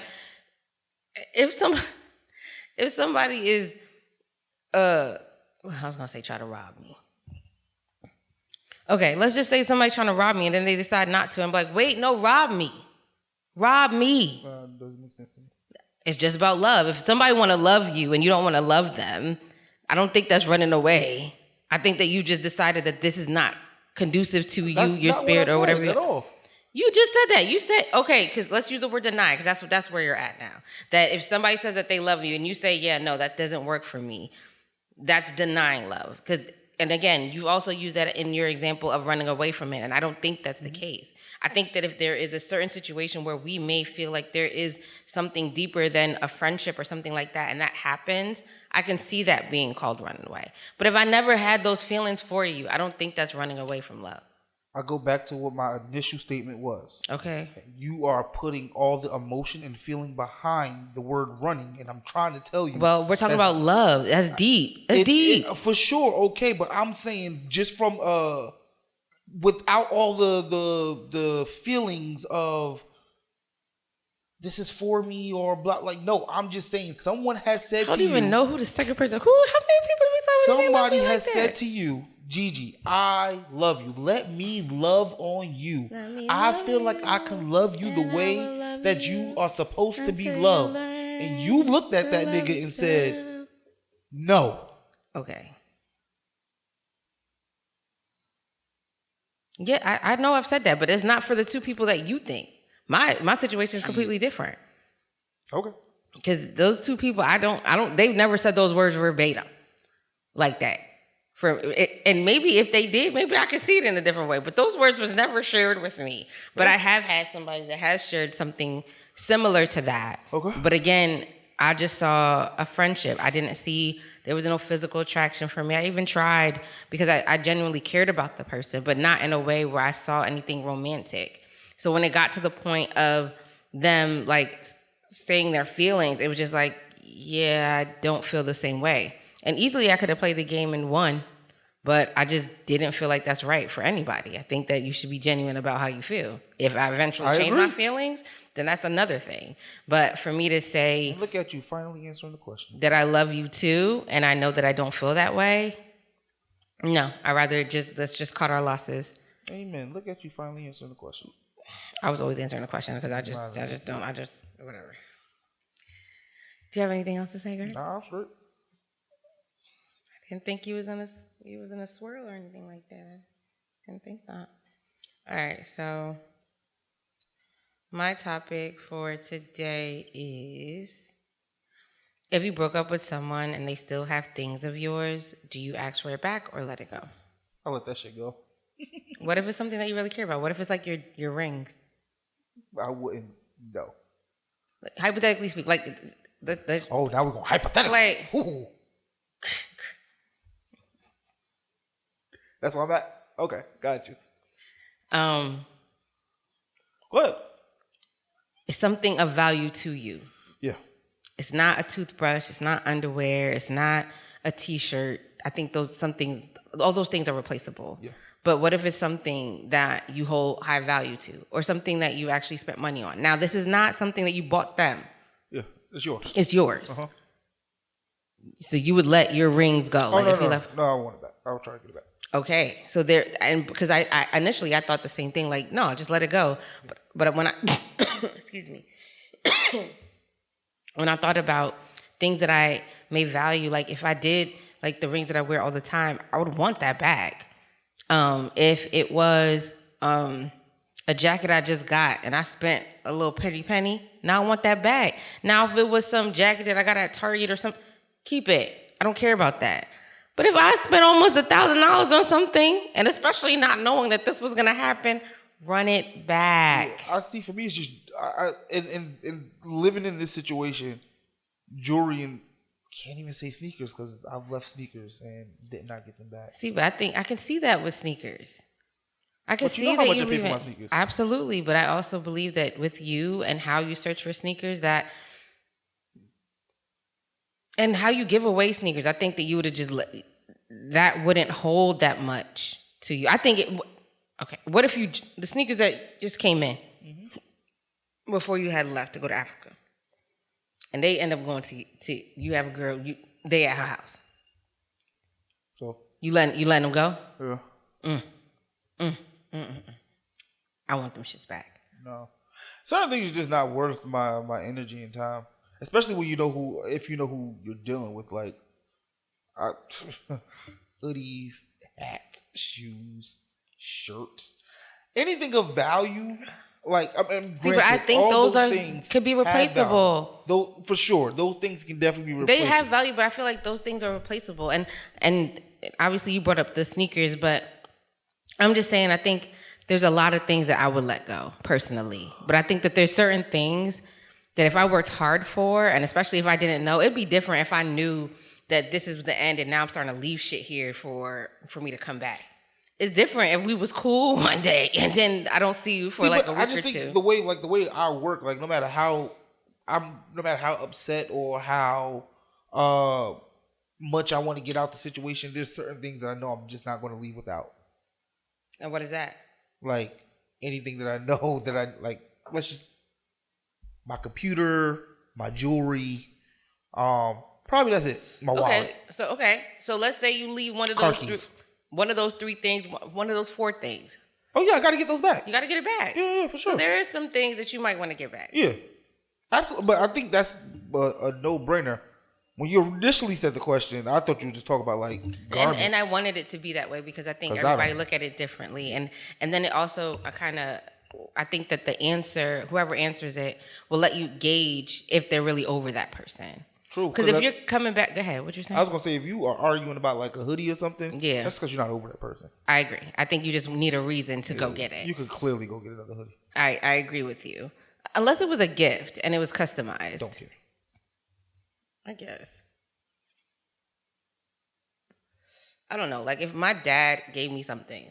if somebody is, I was going to say try to rob me. Okay, let's just say somebody trying to rob me and then they decide not to. I'm like, wait, no, rob me. Rob me. Doesn't make sense to me. It's just about love. If somebody want to love you and you don't want to love them, I don't think that's running away. I think that you just decided that this is not conducive to you, your spirit, or whatever. At all. You just said that. You said, okay, because let's use the word deny, because that's where you're at now. That if somebody says that they love you and you say, yeah, no, that doesn't work for me, that's denying love. And again, you also use that in your example of running away from it, and I don't think that's the case. I think that if there is a certain situation where we may feel like there is something deeper than a friendship or something like that, and that happens, I can see that being called running away. But if I never had those feelings for you, I don't think that's running away from love. I go back to what my initial statement was. Okay. You are putting all the emotion and feeling behind the word running, and I'm trying to tell you. Well, we're talking about love. That's deep. That's deep. For sure, okay, but I'm saying just from without all the feelings of this is for me or blah, like, no, I'm just saying someone has said to you. I don't even know who the second person. How many people do we say? Somebody has said to you, Gigi, I love you. Let me love on you. I feel like I can love you the way that you are supposed to be loved. And you looked at that nigga and said, no. Okay. Yeah, I know I've said that, but it's not for the two people that you think. My situation is completely different. Okay. Because those two people, they've never said those words verbatim like that. And maybe if they did, maybe I could see it in a different way. But those words was never shared with me. But I have had somebody that has shared something similar to that. Okay. But again, I just saw a friendship. I didn't see, there was no physical attraction for me. I even tried because I genuinely cared about the person, but not in a way where I saw anything romantic. So when it got to the point of them like saying their feelings, it was just like, yeah, I don't feel the same way. And easily I could have played the game and won, but I just didn't feel like that's right for anybody. I think that you should be genuine about how you feel. If I eventually change my feelings, then that's another thing. But for me to say... Look at you finally answering the question. ...that I love you too, and I know that I don't feel that way, no. I'd rather let's just cut our losses. Amen. Look at you finally answering the question. I was always answering the question because whatever. Do you have anything else to say, Greg? Nah, I'm straight. I didn't think he was in a swirl or anything like that. Didn't think that. All right, so my topic for today is, if you broke up with someone and they still have things of yours, do you ask for it back or let it go? I'll let that shit go. What if it's something that you really care about? What if it's like your rings? I wouldn't. No. Like, hypothetically speaking, like oh, now we're going hypothetically. Like, ooh. That's where I'm at. Okay, got you. Go ahead. It's something of value to you. Yeah. It's not a toothbrush. It's not underwear. It's not a T-shirt. I think all those things are replaceable. Yeah. But what if it's something that you hold high value to, or something that you actually spent money on? Now, this is not something that you bought them. Yeah, it's yours. It's yours. Uh-huh. So you would let your rings go? Oh, no, I want it back. I will try to get it back. Okay, so and because I initially I thought the same thing, like, no, just let it go. But when I excuse me, when I thought about things that I may value, like if I did like the rings that I wear all the time, I would want that back. If it was a jacket I just got and I spent a little pretty penny, now I want that back. Now if it was some jacket that I got at Target or something, keep it. I don't care about that. But if I spent almost $1,000 on something, and especially not knowing that this was gonna happen, run it back. Yeah, I see. For me, it's just in living in this situation, jewelry and can't even say sneakers because I've left sneakers and did not get them back. See, but I think I can see that with sneakers. I can see that you pay for my sneakers. Absolutely, but I also believe that with you and how you search for sneakers, and how you give away sneakers, I think that you would have just that wouldn't hold that much to you. I think okay. What if the sneakers that just came in before you had left to go to Africa, and they end up going to you have a girl, they at her house. So you letting them go? Yeah. I want them shits back. No, certain things are just not worth my energy and time. Especially when if you know who you're dealing with, like hoodies, hats, shoes, shirts, anything of value. like, I mean, See, but I think those could be replaceable. Though for sure, those things can definitely be replaceable. They have value, but I feel like those things are replaceable. And obviously, you brought up the sneakers, but I'm just saying, I think there's a lot of things that I would let go personally. But I think that there's certain things that if I worked hard for, and especially if I didn't know, it'd be different if I knew that this is the end and now I'm starting to leave shit here for me to come back. It's different if we was cool one day and then I don't see you for a week or two. I just think the way I work, like no matter how upset or how much I want to get out the situation, there's certain things that I know I'm just not going to leave without. And what is that? Like anything that I know that I like. Let's just my computer, my jewelry, probably that's it. My wallet. So let's say you leave one of those three things, one of those four things. Oh yeah, I got to get those back. You got to get it back. Yeah, for sure. So there are some things that you might want to get back. Yeah, absolutely. But I think that's a no-brainer. When you initially said the question, I thought you were just talking about like garments. And I wanted it to be that way because I think everybody look at it differently. And then it also I think that the answer, whoever answers it, will let you gauge if they're really over that person. True. Because if you're coming back, go ahead. What you're saying? I was gonna say if you are arguing about like a hoodie or something, yeah, that's because you're not over that person. I agree. I think you just need a reason to go get it. You could clearly go get another hoodie. I agree with you, unless it was a gift and it was customized. Don't care. I guess. I don't know. Like if my dad gave me something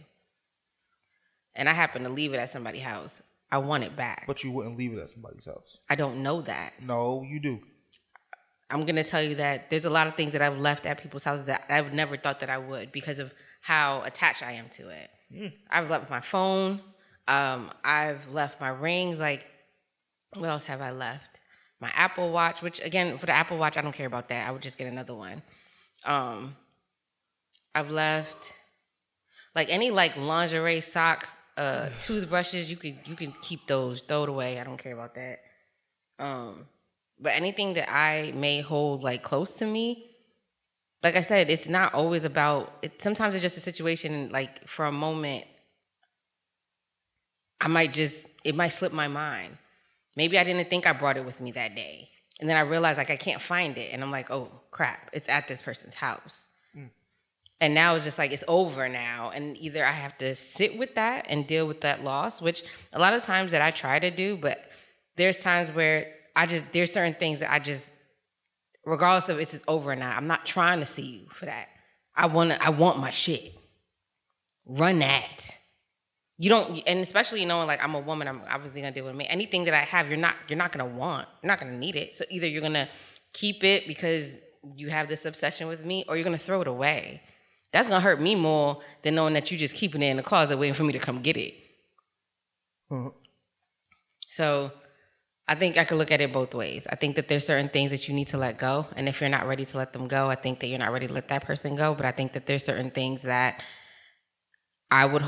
and I happen to leave it at somebody's house, I want it back. But you wouldn't leave it at somebody's house. I don't know that. No, you do. I'm going to tell you that there's a lot of things that I've left at people's houses that I never thought that I would because of how attached I am to it. I've left my phone. I've left my rings. Like, what else have I left? My Apple Watch, which, again, for the Apple Watch, I don't care about that. I would just get another one. I've left, like, any, like, lingerie, socks, toothbrushes. You can keep those. Throw it away. I don't care about that. But anything that I may hold like close to me, like I said, it's not always about it. Sometimes it's just a situation, like for a moment, it might slip my mind. Maybe I didn't think I brought it with me that day. And then I realized like I can't find it. And I'm like, oh crap, it's at this person's house. And now it's just like, it's over now. And either I have to sit with that and deal with that loss, which a lot of times that I try to do, but there's times where there's certain things that I just, regardless of it's over or not, I'm not trying to see you for that. I want my shit. Run that. You don't, and especially knowing like I'm a woman, I'm obviously gonna deal with me. Anything that I have, you're not gonna want. You're not gonna need it. So either you're gonna keep it because you have this obsession with me, or you're gonna throw it away. That's gonna hurt me more than knowing that you just keeping it in the closet waiting for me to come get it. So I think I could look at it both ways. I think that there's certain things that you need to let go. And if you're not ready to let them go, I think that you're not ready to let that person go. But I think that there's certain things that I would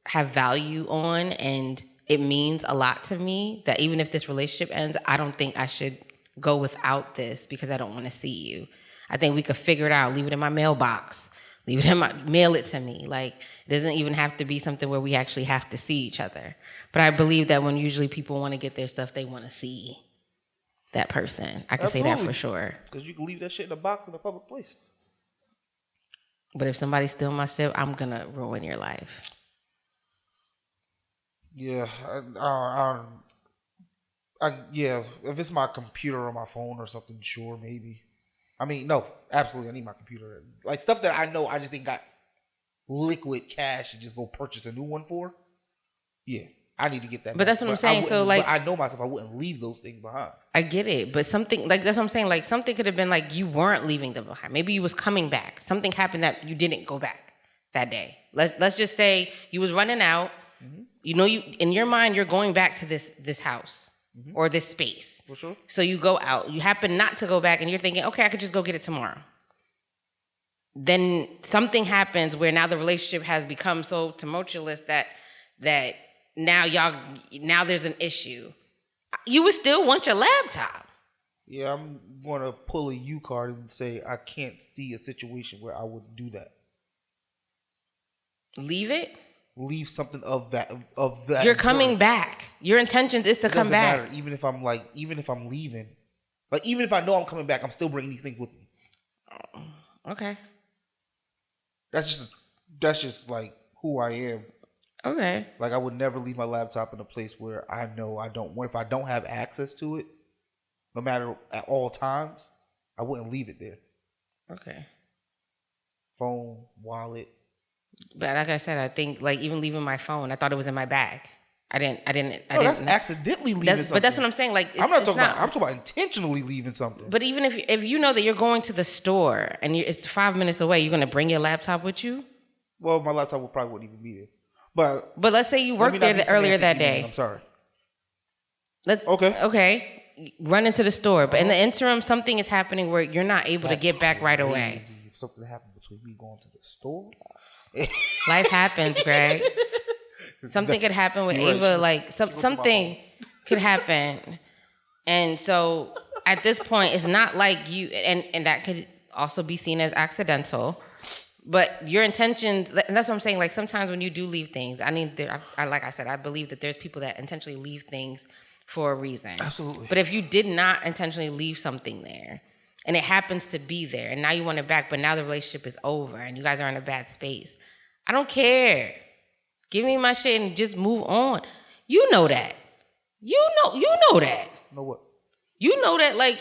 have value on, and it means a lot to me that even if this relationship ends, I don't think I should go without this because I don't want to see you. I think we could figure it out. Leave it in my mailbox. Mail it to me. Like, it doesn't even have to be something where we actually have to see each other. But I believe that when usually people want to get their stuff, they want to see that person. I can say that for sure. Because you can leave that shit in a box in a public place. But if somebody steals my shit, I'm going to ruin your life. Yeah. Yeah. If it's my computer or my phone or something, sure, maybe. I mean, no, absolutely. I need my computer. Like stuff that I know I just ain't got liquid cash to just go purchase a new one for. Yeah. I need to get that. But that's what I'm saying. So like, I know myself. I wouldn't leave those things behind. I get it, but something like that's what I'm saying. Like something could have been like you weren't leaving them behind. Maybe you was coming back. Something happened that you didn't go back that day. Let's just say you was running out. Mm-hmm. You know, you in your mind you're going back to this house or this space. For sure. So you go out. You happen not to go back, and you're thinking, okay, I could just go get it tomorrow. Then something happens where now the relationship has become so tumultuous that now there's an issue. You would still want your laptop. Yeah, I'm going to pull a U card and say I can't see a situation where I would do that. Leave it? leave something of that. You're coming back. Your intentions is to come back. Matter. Even if I'm leaving, like even if I know I'm coming back, I'm still bringing these things with me. Okay. That's just like who I am. Okay. Like I would never leave my laptop in a place where I know I don't. If I don't have access to it, no matter at all times, I wouldn't leave it there. Okay. Phone, wallet. But like I said, I think like even leaving my phone, I thought it was in my bag. I didn't. That's accidentally leaving something. But that's what I'm saying. Like I'm talking about intentionally leaving something. But even if you know that you're going to the store and it's 5 minutes away, you're gonna bring your laptop with you. Well, my laptop probably wouldn't even be there. But let's say you worked there earlier that day. I'm sorry. Okay. Run into the store, but in the interim, something is happening where you're not able to get back right away. If something happened between me going to the store, life happens, Greg. Something could happen with Ava. Like something could happen, and so at this point, it's not like you, and that could also be seen as accidental. But your intentions, and that's what I'm saying. Like sometimes when you do leave things, like I said, I believe that there's people that intentionally leave things for a reason. Absolutely. But if you did not intentionally leave something there, and it happens to be there, and now you want it back, but now the relationship is over, and you guys are in a bad space, I don't care. Give me my shit and just move on. You know that. You know that. Know what? You know that, like,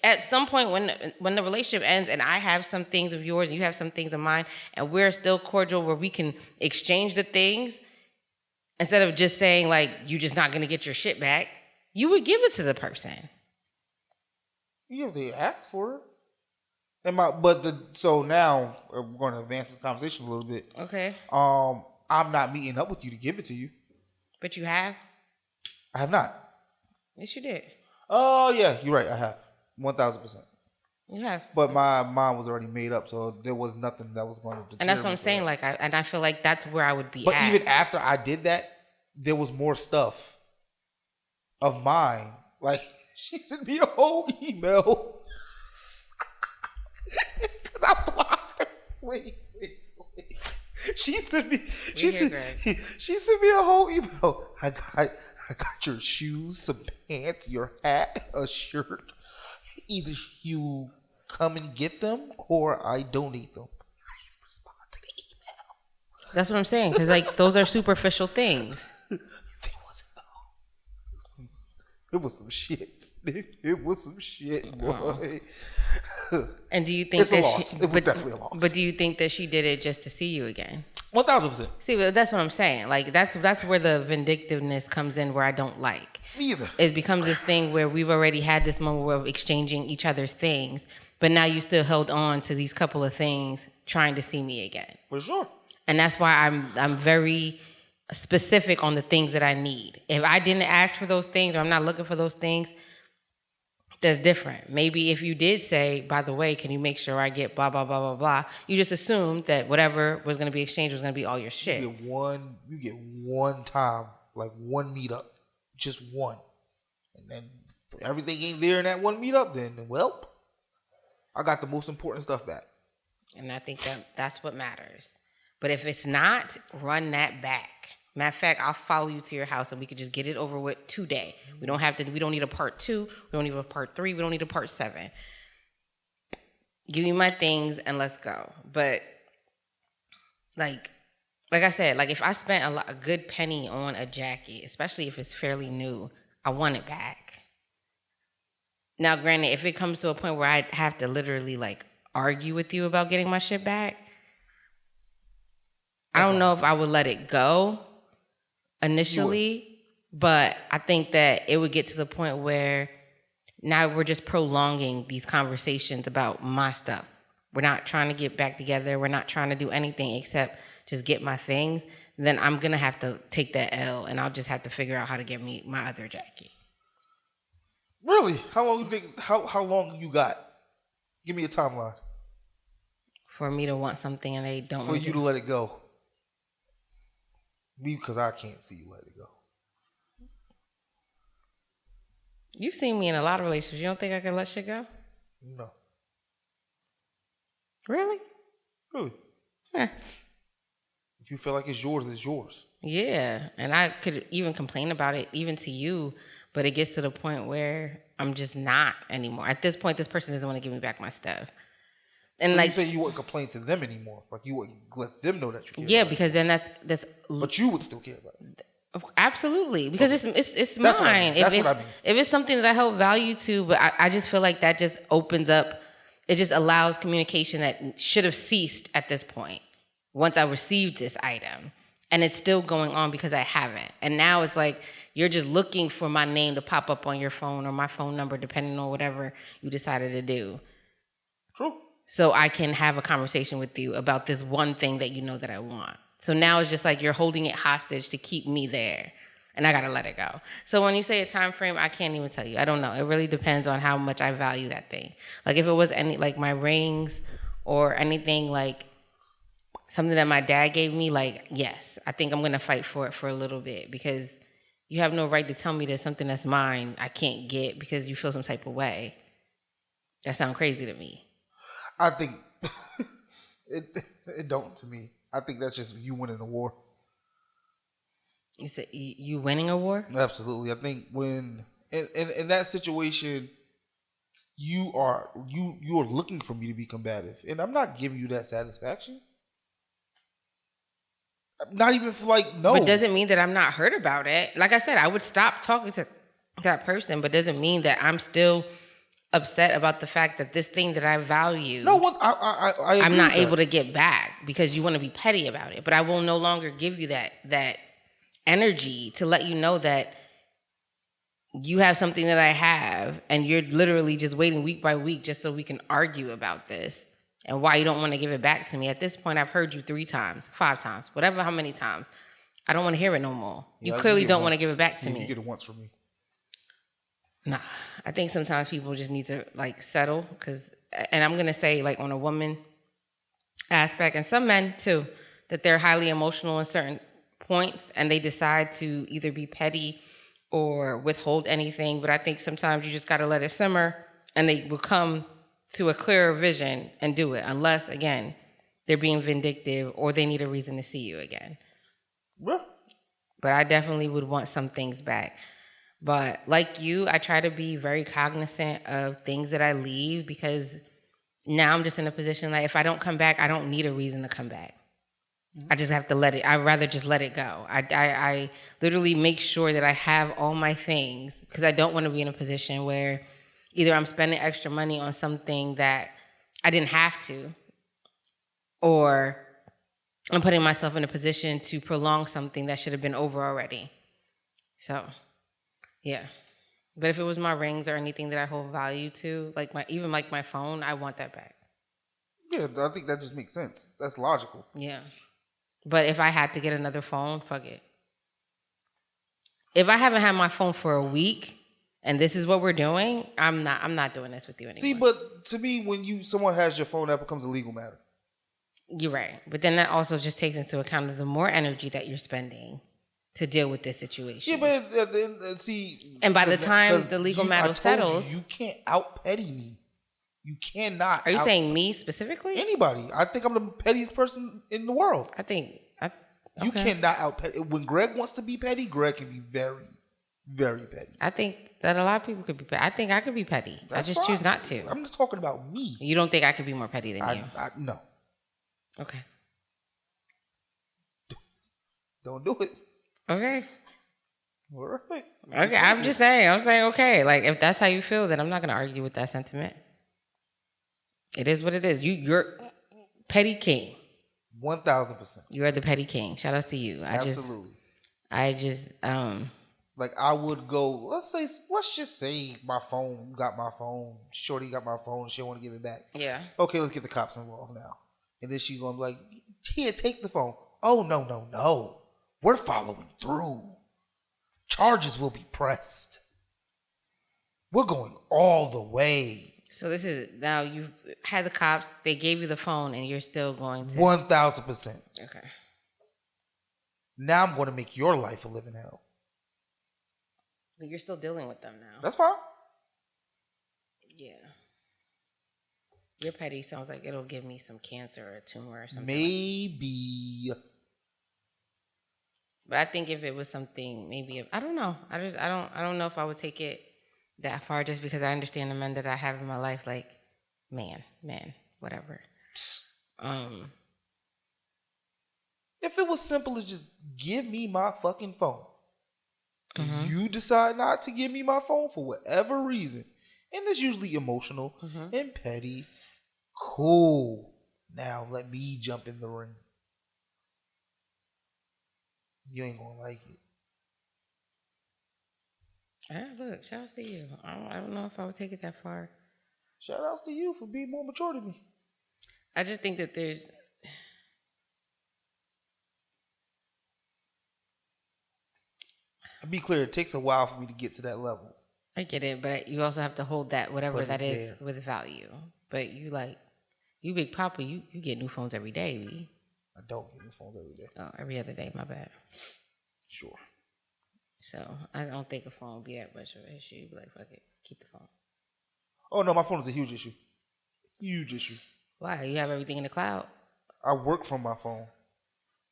at some point when the relationship ends and I have some things of yours and you have some things of mine and we're still cordial where we can exchange the things, instead of just saying, like, you're just not going to get your shit back, you would give it to the person. You have to ask for it. So now we're going to advance this conversation a little bit. Okay. I'm not meeting up with you to give it to you. But you have? I have not. Yes, you did. Oh, yeah, you're right. I have. 1,000%. You have. But my mind was already made up, so there was nothing that was going to deter. And that's what I'm saying. That. Like, I feel like that's where I would be But at. even after I did that, there was more stuff of mine. Like, she sent me a whole email. Because I blocked her. Wait. She sent me a whole email. I got your shoes, some pants, your hat, a shirt. Either you come and get them or I donate them. I respond to the email. That's what I'm saying. Because, like, those are superficial things. They wasn't, though. It was some shit. It was some shit, boy. And do you think it was definitely a loss. But do you think that she did it just to see you again? 1,000%. See, but that's what I'm saying. Like that's where the vindictiveness comes in, where I don't like. Me either. It becomes this thing where we've already had this moment of exchanging each other's things, but now you still held on to these couple of things, trying to see me again. For sure. And that's why I'm very specific on the things that I need. If I didn't ask for those things, or I'm not looking for those things, that's different. Maybe if you did say, by the way, can you make sure I get blah, blah, blah, blah, blah, you just assumed that whatever was going to be exchanged was going to be all your shit. You get one time, like one meetup, just one. And then if everything ain't there in that one meetup, then, well, I got the most important stuff back. And I think that's what matters. But if it's not, run that back. Matter of fact, I'll follow you to your house and we could just get it over with today. We don't need a part 2. We don't need a part 3. We don't need a part 7. Give me my things and let's go. But like I said, like if I spent a good penny on a jacket, especially if it's fairly new, I want it back. Now, granted, if it comes to a point where I have to literally like argue with you about getting my shit back, I don't know if I would let it go initially, but I think that it would get to the point where now we're just prolonging these conversations about my stuff. We're not trying to get back together. We're not trying to do anything except just get my things. Then I'm going to have to take that L and I'll just have to figure out how to get me my other jacket. Really? How long you think, how long you got? Give me a timeline. For me to want something and they don't. For you to let it go. Me, because I can't see you let it go. You've seen me in a lot of relationships. You don't think I can let shit go? No. Really? Really? If you feel like it's yours, it's yours. Yeah, and I could even complain about it, even to you, but it gets to the point where I'm just not anymore. At this point, this person doesn't want to give me back my stuff. And So like, you say you wouldn't complain to them anymore. Like you wouldn't let them know that you care. yeah, about because it. then that's. But you would still care about it. Absolutely, because it's That's what I mine. mean. That's what I mean. If it's something that I hold value to, but I just feel like that just opens up. It just allows communication that should have ceased at this point once I received this item, and it's still going on because I haven't. And now it's like you're just looking for my name to pop up on your phone or my phone number, depending on whatever you decided to do. True. So I can have a conversation with you about this one thing that you know that I want. So now it's just like you're holding it hostage to keep me there, and I gotta let it go. So when you say a time frame, I can't even tell you. I don't know. It really depends on how much I value that thing. Like if it was any like my rings or anything like something that my dad gave me, like yes, I think I'm gonna fight for it for a little bit because you have no right to tell me there's something that's mine I can't get because you feel some type of way. That sounds crazy to me. I think it don't to me. I think that's just you winning a war. You said you winning a war? Absolutely. I think when in that situation, you are looking for me to be combative, and I'm not giving you that satisfaction. Not even for like no. But doesn't mean that I'm not hurt about it. Like I said, I would stop talking to that person, but doesn't mean that I'm still upset about the fact that this thing that I value. No, what I I'm not able to get back because you want to be petty about it. But I will no longer give you that energy to let you know that you have something that I have, and you're literally just waiting week by week just so we can argue about this and why you don't want to give it back to me. At this point, I've heard you 3 times, 5 times, whatever, how many times. I don't want to hear it no more. You clearly don't want to give it back to me. You get it once from me. Nah, I think sometimes people just need to like settle and I'm going to say like on a woman aspect and some men too, that they're highly emotional in certain points and they decide to either be petty or withhold anything. But I think sometimes you just got to let it simmer and they will come to a clearer vision and do it. Unless, again, they're being vindictive or they need a reason to see you again. Yeah. But I definitely would want some things back. But like you, I try to be very cognizant of things that I leave because now I'm just in a position like if I don't come back, I don't need a reason to come back. I just have to let it. I'd rather just let it go. I literally make sure that I have all my things because I don't want to be in a position where either I'm spending extra money on something that I didn't have to, or I'm putting myself in a position to prolong something that should have been over already. So, yeah. But if it was my rings or anything that I hold value to, like even my phone, I want that back. Yeah, I think that just makes sense. That's logical. Yeah. But if I had to get another phone, fuck it. If I haven't had my phone for a week and this is what we're doing, I'm not doing this with you anymore. See, but to me, when someone has your phone, that becomes a legal matter. You're right. But then that also just takes into account of the more energy that you're spending to deal with this situation. Yeah, but see. And by the time the legal matter settles, you can't out petty me. You cannot. Are you saying me specifically? Anybody. I think I'm the pettiest person in the world. Okay. You cannot out petty. When Greg wants to be petty, Greg can be very, very petty. I think that a lot of people could be petty. I think I could be petty. I just choose not to. I'm just talking about me. You don't think I could be more petty than you? No. Okay. Don't do it. Okay. All right. Okay, I'm just saying. I'm saying okay. Like if that's how you feel, then I'm not going to argue with that sentiment. It is what it is. You're petty king. 1,000%. You are the petty king. Shout out to you. Absolutely. I just like I would go. Let's just say my phone. You got my phone. Shorty got my phone. She don't want to give it back. Yeah. Okay, let's get the cops involved now. And then she's gonna be like, "Here, take the phone." Oh no. We're following through. Charges will be pressed. We're going all the way. So this is now you had the cops. They gave you the phone, and you're still going to 1,000%. Okay. Now I'm going to make your life a living hell. But you're still dealing with them now. That's fine. Yeah. Your petty sounds like it'll give me some cancer or a tumor or something. Maybe. But I think if it was something, maybe I don't know. I don't know if I would take it that far, just because I understand the men that I have in my life. Like, man, whatever. If it was simple as just give me my fucking phone, Mm-hmm. you decide not to give me my phone for whatever reason, and it's usually emotional and petty, cool. Now let me jump in the ring. You ain't gonna like it. Look, shout out to you. I don't know if I would take it that far. Shout outs to you for being more mature than me. I just think that there's. To be clear, it takes a while for me to get to that level. I get it, but you also have to hold that whatever But that it's is there. with value. But you big papa, you get new phones every day. B. I don't get new phones every day. Oh, every other day. My bad. Sure. So I don't think a phone would be that much of an issue. You'd be like, fuck it, keep the phone. Oh no, my phone is a huge issue. Huge issue. Why? You have everything in the cloud. I work from my phone.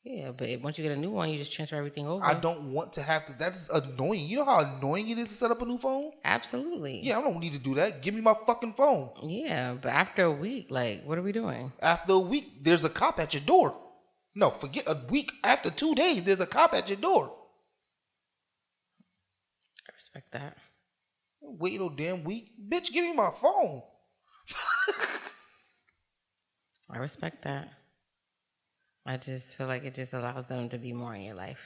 Yeah, but once you get a new one, you just transfer everything over. I don't want to have to. That's annoying. You know how annoying it is to set up a new phone? Absolutely. Yeah, I don't need to do that. Give me my fucking phone. Yeah, but after a week, like, what are we doing? After a week, there's a cop at your door. No, forget a week. After 2 days, there's a cop at your door. I respect that. Wait no damn week. Bitch, give me my phone. I respect that. I just feel like it just allows them to be more in your life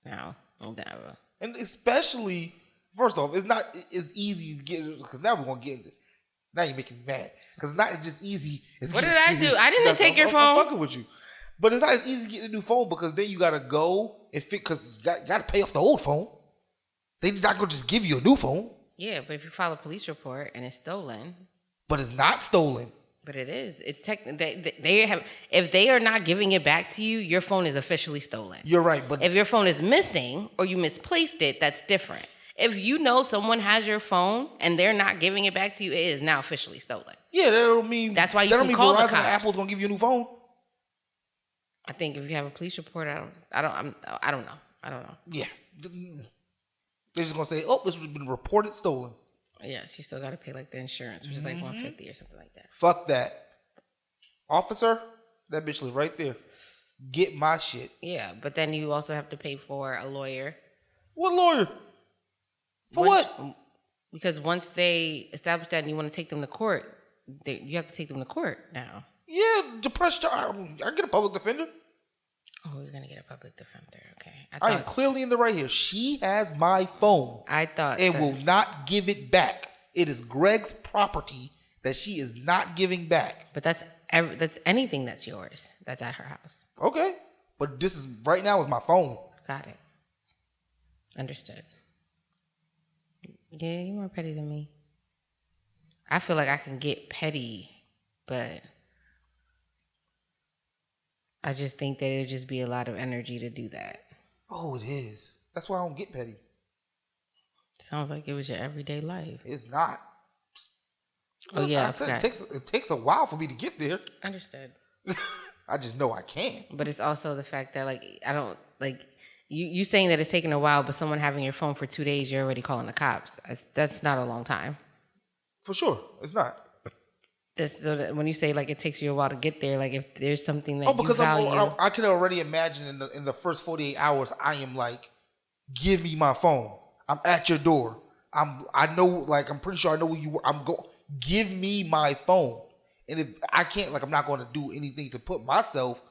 now. Whatever. And especially, first off, it's not as easy as getting, because now we're going to get into, now you're making me mad. Because it's not just easy as What getting, did I do? I didn't take your phone. I'm fucking with you. But it's not as easy to get a new phone because then you got to go and fit, because you got to pay off the old phone. They're not going to just give you a new phone. Yeah, but if you file a police report and it's stolen. But it's not stolen. But it is. It's they have. If they are not giving it back to you, your phone is officially stolen. You're right, but if your phone is missing or you misplaced it, that's different. If you know someone has your phone and they're not giving it back to you, it is now officially stolen. Yeah, that don't mean. That's why you that can don't mean call the Verizon cops. and Apple's gonna give you a new phone. I think if you have a police report, I don't know. Yeah, they're just gonna say, "Oh, this has been reported stolen." Yes, you still got to pay like the insurance, which is like $150 or something like that. Fuck that, officer. That bitch live right there. Get my shit. Yeah, but then you also have to pay for a lawyer. What lawyer? For what? Because once they establish that and you want to take them to court, you have to take them to court now. Yeah, depressed charge. I get a public defender. Oh, you're gonna get a public defender. Okay. I am clearly in the right here. She has my phone. I thought and will not give it back. It is Greg's property that she is not giving back. But that's anything that's yours. That's at her house. Okay, but this is right now is my phone. Got it. Understood. Yeah, you're more petty than me. I feel like I can get petty, but I just think that it'd just be a lot of energy to do that. Oh, it is. That's why I don't get petty. Sounds like it was your everyday life. It's not. Oh yeah, I said it takes a while for me to get there. Understood. I just know I can. But it's also the fact that like I don't like you saying that it's taking a while, but someone having your phone for 2 days, you're already calling the cops. That's not a long time. For sure, it's not. So that when you say like it takes you a while to get there, like if there's something that because you value, I can already imagine in the first 48 hours, I am like, give me my phone. I'm at your door. I know, like I'm pretty sure I know where you were. Give me my phone. And if I can't, like I'm not going to do anything to put myself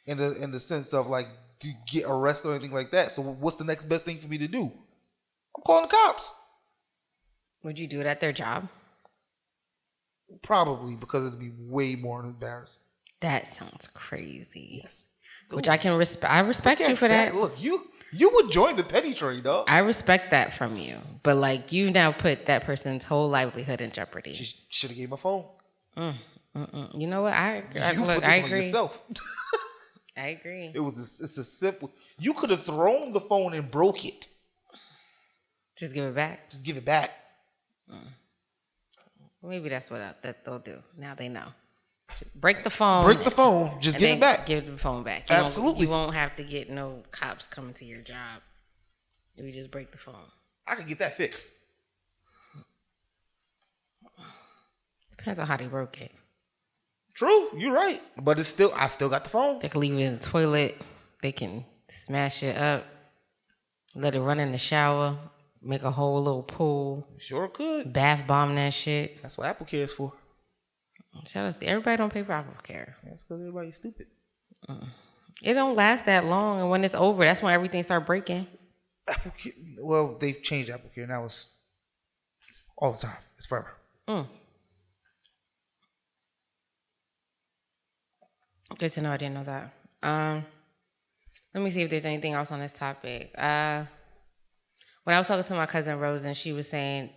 in the sense of like to get arrested or anything like that. So what's the next best thing for me to do? I'm calling the cops. would you do it at their job? Probably, because it'd be way more embarrassing. That sounds crazy. Yes. Which I can respect. I respect you for that. Look, you would join the petty train, dog. I respect that from you. But like you now put that person's whole livelihood in jeopardy. She should have gave my phone. You know what? I put this on agree. yourself. I agree. It's a simple. You could have thrown the phone and broke it. Just give it back. Just give it back. Maybe that's what that they'll do. Now they know. Break the phone. Break the phone. Just give it back. Give the phone back. Absolutely. You won't have to get no cops coming to your job if you just break the phone. I can get that fixed. Depends on how they broke it. True, you're right. But I still got the phone. They can leave it in the toilet. They can smash it up. Let it run in the shower. Make a whole little pool. Sure could. Bath bomb that shit. That's what Apple Care is for. Shout out to everybody don't pay for Apple Care. That's because everybody's stupid. It don't last that long, and when it's over, that's when everything start breaking. Apple Care, well, they've changed Apple Care. Now it's all the time. It's forever. Good to know. I didn't know that. Let me see if there's anything else on this topic. When I was talking to my cousin Rose, and she was saying,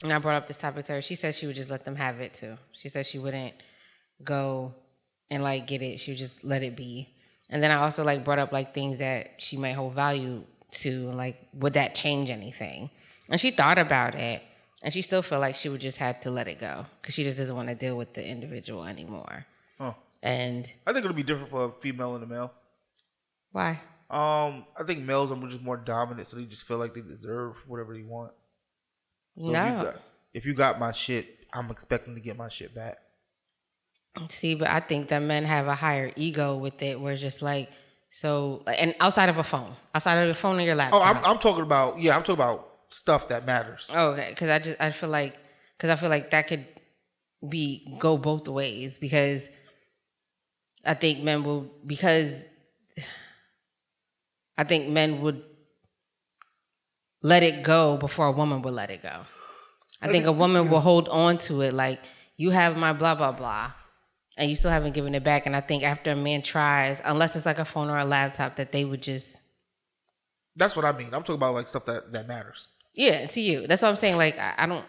and I brought up this topic to her, she said she would just let them have it too. She said she wouldn't go and like get it. She would just let it be. And then I also like brought up like things that she might hold value to, like would that change anything? And she thought about it, and she still felt like she would just have to let it go because she just doesn't want to deal with the individual anymore. Huh. And I think it'll be different for a female and a male. Why? I think males are just more dominant, so they just feel like they deserve whatever they want. So no. if you got my shit, I'm expecting to get my shit back. See, but I think that men have a higher ego with it, where it's just like, so, and outside of the phone on your laptop. Oh, I'm talking about stuff that matters. Oh, okay, because I feel like that could go both ways, because I think men would let it go before a woman would let it go. I think a woman will hold on to it, like, you have my blah, blah, blah, and you still haven't given it back. And I think after a man tries, unless it's like a phone or a laptop, that they would just... That's what I mean. I'm talking about like stuff that matters. Yeah, to you. That's what I'm saying. Like, I don't...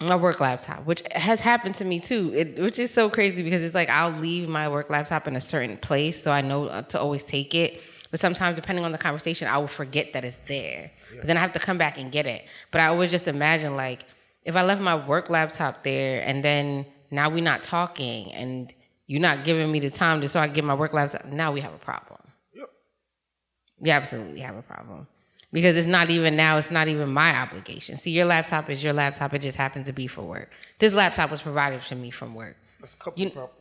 My work laptop, which has happened to me too, which is so crazy, because it's like I'll leave my work laptop in a certain place so I know to always take it. But sometimes, depending on the conversation, I will forget that it's there. Yeah. But then I have to come back and get it. But I always just imagine, like, if I left my work laptop there and then now we're not talking and you're not giving me the time so I can get my work laptop, now we have a problem. Yep. We absolutely have a problem. Because it's not even my obligation. See, your laptop is your laptop. It just happens to be for work. This laptop was provided to me from work. That's company property.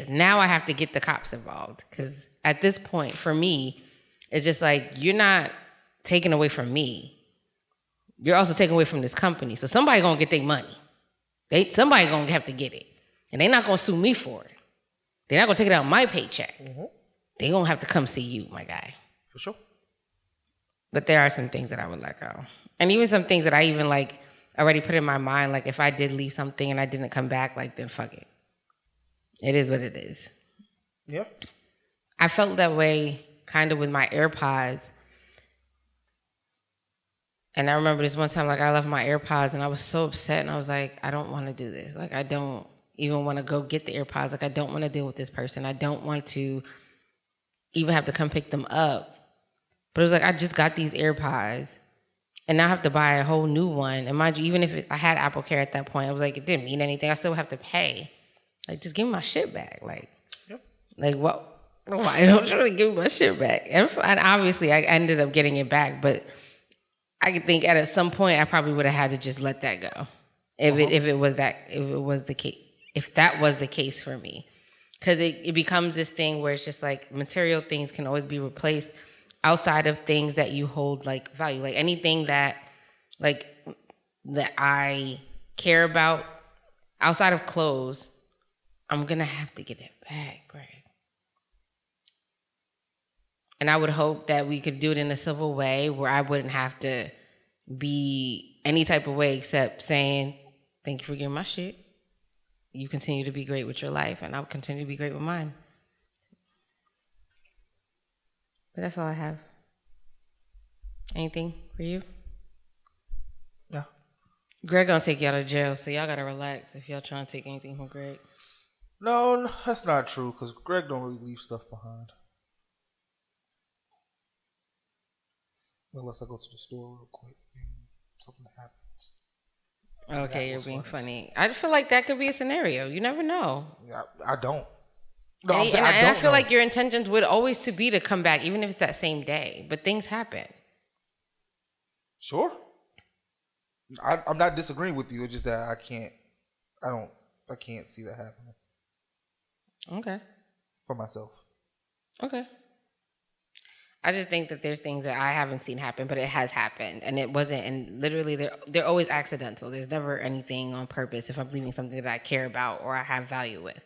Now I have to get the cops involved, because at this point, for me, it's just like, you're not taking away from me. You're also taking away from this company. So somebody gonna get their money. Somebody gonna have to get it, and they're not gonna sue me for it. They're not gonna take it out of my paycheck. Mm-hmm. They gonna have to come see you, my guy. For sure. But there are some things that I would let go, and even some things that I even like already put in my mind. Like, if I did leave something and I didn't come back, like, then fuck it. It is what it is. Yep. I felt that way kind of with my AirPods. And I remember this one time, like, I left my AirPods and I was so upset, and I was like, I don't want to do this. Like, I don't even want to go get the AirPods. Like, I don't want to deal with this person. I don't want to even have to come pick them up. But it was like, I just got these AirPods and now I have to buy a whole new one. And mind you, even if I had Apple Care at that point, I was like, it didn't mean anything. I still have to pay. Like, just give me my shit back. Like, yep. Like, what? Why don't you want to give me my shit back? And obviously, I ended up getting it back. But I could think at some point, I probably would have had to just let that go. If that was the case for me. Because it becomes this thing where it's just like, material things can always be replaced outside of things that you hold like value. Like, anything that I care about outside of clothes, I'm gonna have to get it back, Greg. And I would hope that we could do it in a civil way where I wouldn't have to be any type of way except saying, thank you for getting my shit. You continue to be great with your life, and I'll continue to be great with mine. But that's all I have. Anything for you? No. Greg gonna take you out of jail, so y'all gotta relax if y'all trying to take anything from Greg. No, that's not true, because Greg don't really leave stuff behind. Unless I go to the store real quick and something happens. Okay, you're being funny. I feel like that could be a scenario. You never know. I don't. No, I'm And, saying and I I don't feel know. like your intentions would always to be to come back, even if it's that same day. But things happen. Sure. I'm not disagreeing with you. It's just that I can't see that happening Okay. for myself. Okay. I just think that there's things that I haven't seen happen, but it has happened, and it wasn't. And literally, they're always accidental. There's never anything on purpose. If I'm leaving something that I care about or I have value with,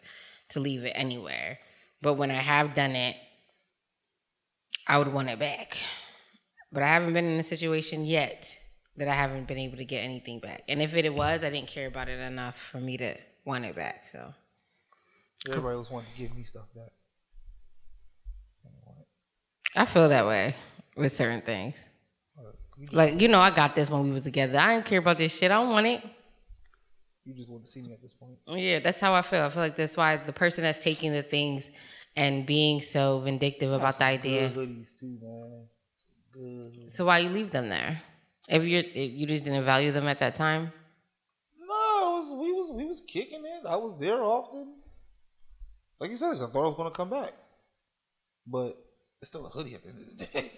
to leave it anywhere. But when I have done it, I would want it back. But I haven't been in a situation yet that I haven't been able to get anything back. And if it was, I didn't care about it enough for me to want it back. So everybody was wanting to give me stuff back. I feel that way with certain things. Like, I got this when we was together. I didn't care about this shit. I don't want it. You just want to see me at this point. Yeah, that's how I feel. I feel like that's why the person that's taking the things and being so vindictive about the idea. Good hoodies too, man. Good. So why you leave them there? If you just didn't value them at that time? No, we was kicking it. I was there often. Like you said, I thought I was gonna come back, but it's still a hoodie at the end of the day.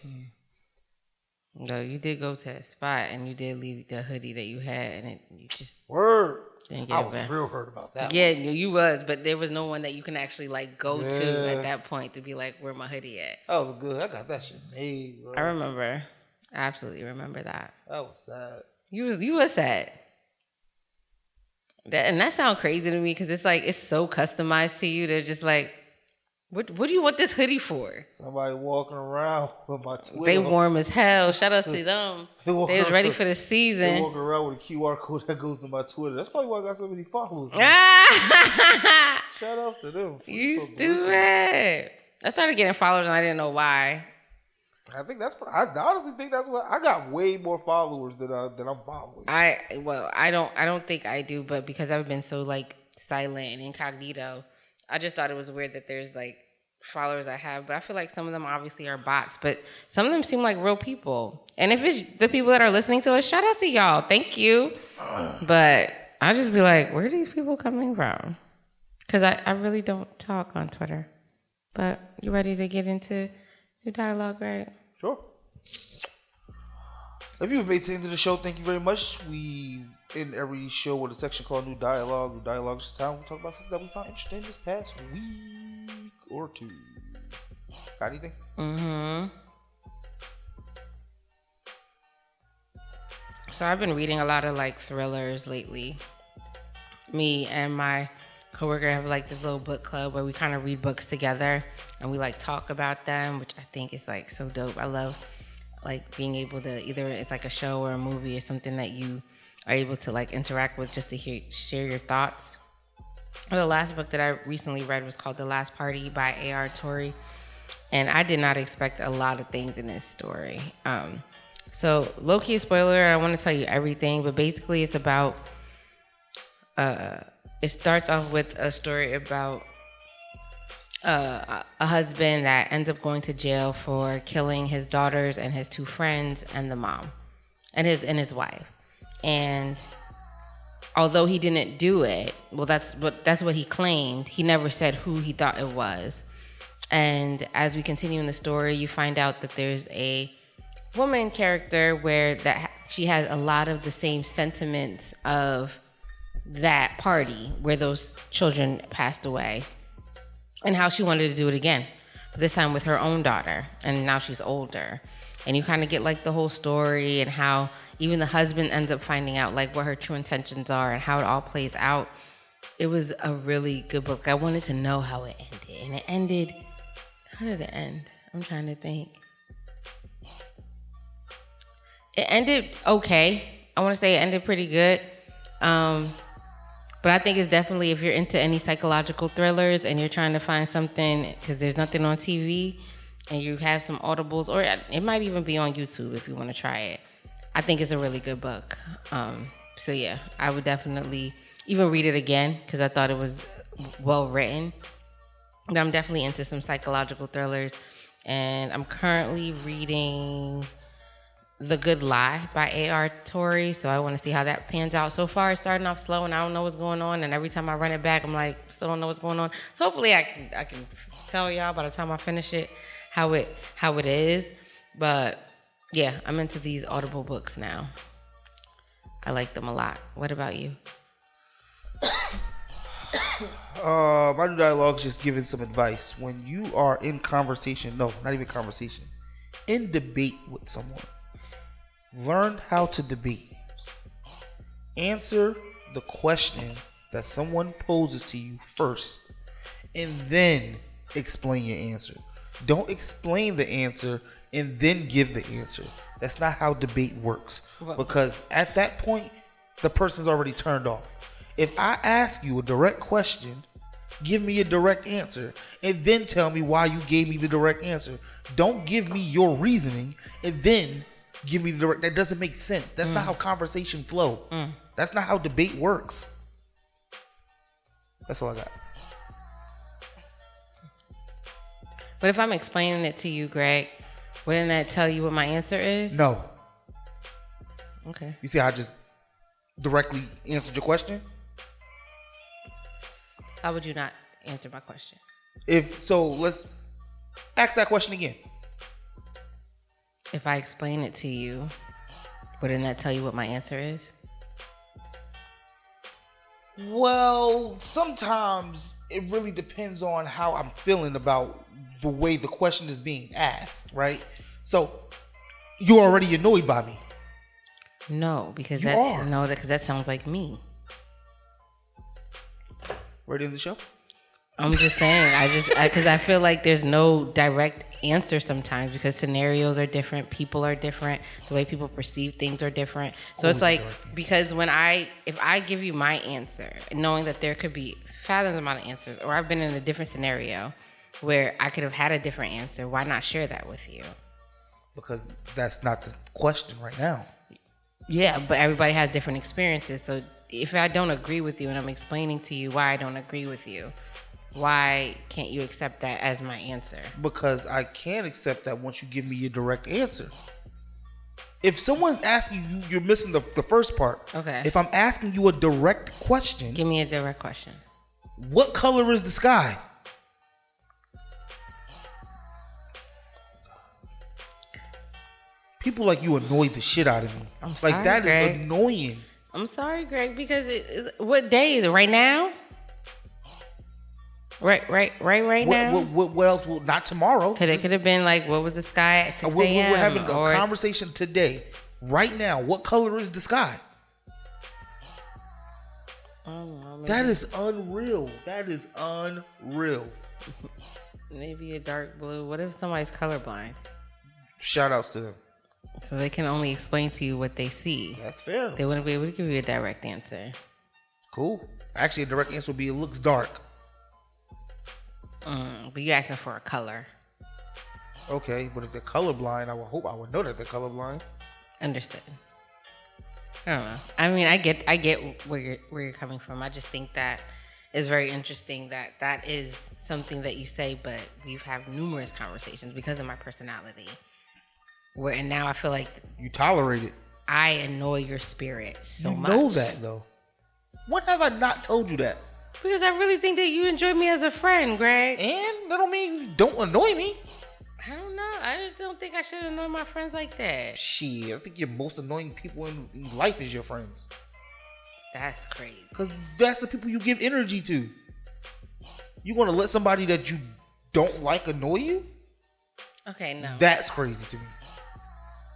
No, you did go to a spot and you did leave the hoodie that you had, and you just Word. didn't get I it was back. real hurt about that. Yeah, you was, but there was no one that you can actually like go to at that point to be like, where my hoodie at? That was good. I got that shit made, bro. I remember. I absolutely remember that. That was sad. You was sad. That sounds crazy to me because it's like it's so customized to you. They're just like, what do you want this hoodie for? Somebody walking around with my Twitter. They warm as hell. Shout out to them. They was ready for the season. They walking around with a QR code that goes to my Twitter. That's probably why I got so many followers. Shout outs to them. You stupid. I started getting followers and I didn't know why. I honestly think that's what I got. Way more followers than I'm following. I don't think I do, but because I've been so like silent and incognito, I just thought it was weird that there's like followers I have, but I feel like some of them obviously are bots, but some of them seem like real people. And if it's the people that are listening to us, shout out to y'all. Thank you. But I just be like, where are these people coming from? Because I really don't talk on Twitter. But you ready to get into your dialogue, right? Sure. If you've made it to the end of the show, thank you very much. We end every show with a section called New Dialogue. New Dialogue is time we talk about something that we found interesting this past week or two. Got anything? Mm-hmm. So I've been reading a lot of like thrillers lately. Me and my coworker have like this little book club where we kind of read books together and we like talk about them, which I think is like so dope. I love like being able to either it's like a show or a movie or something that you are able to like interact with just to share your thoughts. The last book that I recently read was called The Last Party by A.R. Torrey, and I did not expect a lot of things in this story. So low-key spoiler, I want to tell you everything, but basically it's about it starts off with a story about a husband that ends up going to jail for killing his daughters and his two friends and the mom and his wife. And although he didn't do it, well, that's what he claimed. He never said who he thought it was. And as we continue in the story, you find out that there's a woman character where that she has a lot of the same sentiments of that party where those children passed away, and how she wanted to do it again, but this time with her own daughter, and now she's older. And you kind of get like the whole story and how even the husband ends up finding out like what her true intentions are and how it all plays out. It was a really good book. I wanted to know how it ended, and it ended. How did it end? I'm trying to think. It ended okay. I want to say it ended pretty good. But I think it's definitely, if you're into any psychological thrillers and you're trying to find something, because there's nothing on TV, and you have some audibles, or it might even be on YouTube if you want to try it. I think it's a really good book. So yeah, I would definitely even read it again because I thought it was well written. But I'm definitely into some psychological thrillers, and I'm currently reading The Good Lie by A.R. Torrey, so I want to see how that pans out. So far, it's starting off slow, and I don't know what's going on. And every time I run it back, I'm like, still don't know what's going on. So hopefully, I can tell y'all by the time I finish it how it is. But yeah, I'm into these Audible books now. I like them a lot. What about you? My new dialogue is just giving some advice. When you are in conversation, no, not even conversation, in debate with someone, learn how to debate. Answer the question that someone poses to you first, and then explain your answer. Don't explain the answer and then give the answer. That's not how debate works. Because at that point, the person's already turned off. If I ask you a direct question, give me a direct answer, and then tell me why you gave me the direct answer. Don't give me your reasoning and then give me the direct. That doesn't make sense. That's not how conversation flow. That's not how debate works. That's all I got. But if I'm explaining it to you, Greg, wouldn't that tell you what my answer is? No. Okay. You see how I just directly answered your question? How would you not answer my question? Let's ask that question again. If I explain it to you, wouldn't that tell you what my answer is? Well, sometimes it really depends on how I'm feeling about the way the question is being asked, right? So you're already annoyed by me. No, because You because that sounds like me. Right in the show? I'm just saying, because I feel like there's no direct answer sometimes because scenarios are different, people are different, the way people perceive things are different. So it's like, because if I give you my answer, knowing that there could be fathoms amount of answers, or I've been in a different scenario where I could have had a different answer, why not share that with you? Because that's not the question right now. Yeah, but everybody has different experiences. So if I don't agree with you and I'm explaining to you why I don't agree with you, why can't you accept that as my answer? Because I can't accept that once you give me your direct answer. If someone's asking you, you're missing the first part. Okay. If I'm asking you a direct question. Give me a direct question. What color is the sky? People like you annoy the shit out of me. I'm sorry, like that Greg. is annoying. I'm sorry, Greg, because what day is it? Right now? Right now? What else? Well, not tomorrow. Could have been like, what was the sky at 6 a.m.? We're having a conversation today. Right now, what color is the sky? That is unreal. That is unreal. Maybe a dark blue. What if somebody's colorblind? Shout outs to them. So they can only explain to you what they see. That's fair. They wouldn't be able to give you a direct answer. Cool. Actually, a direct answer would be it looks dark. But you're asking for a color. Okay, but if they're colorblind, I would know that they're colorblind. Understood. I don't know. I mean, I get where you're coming from. I just think that it's very interesting that is something that you say, but we've had numerous conversations because of my personality. And now I feel like you tolerate it. I annoy your spirit so much. You know that though. When have I not told you that? Because I really think that you enjoy me as a friend, Greg. And that don't mean you don't annoy me. I don't know. I just don't think I should annoy my friends like that. Shit, I think your most annoying people in life is your friends. That's crazy. Because that's the people you give energy to. You want to let somebody that you don't like annoy you? Okay, no. That's crazy to me.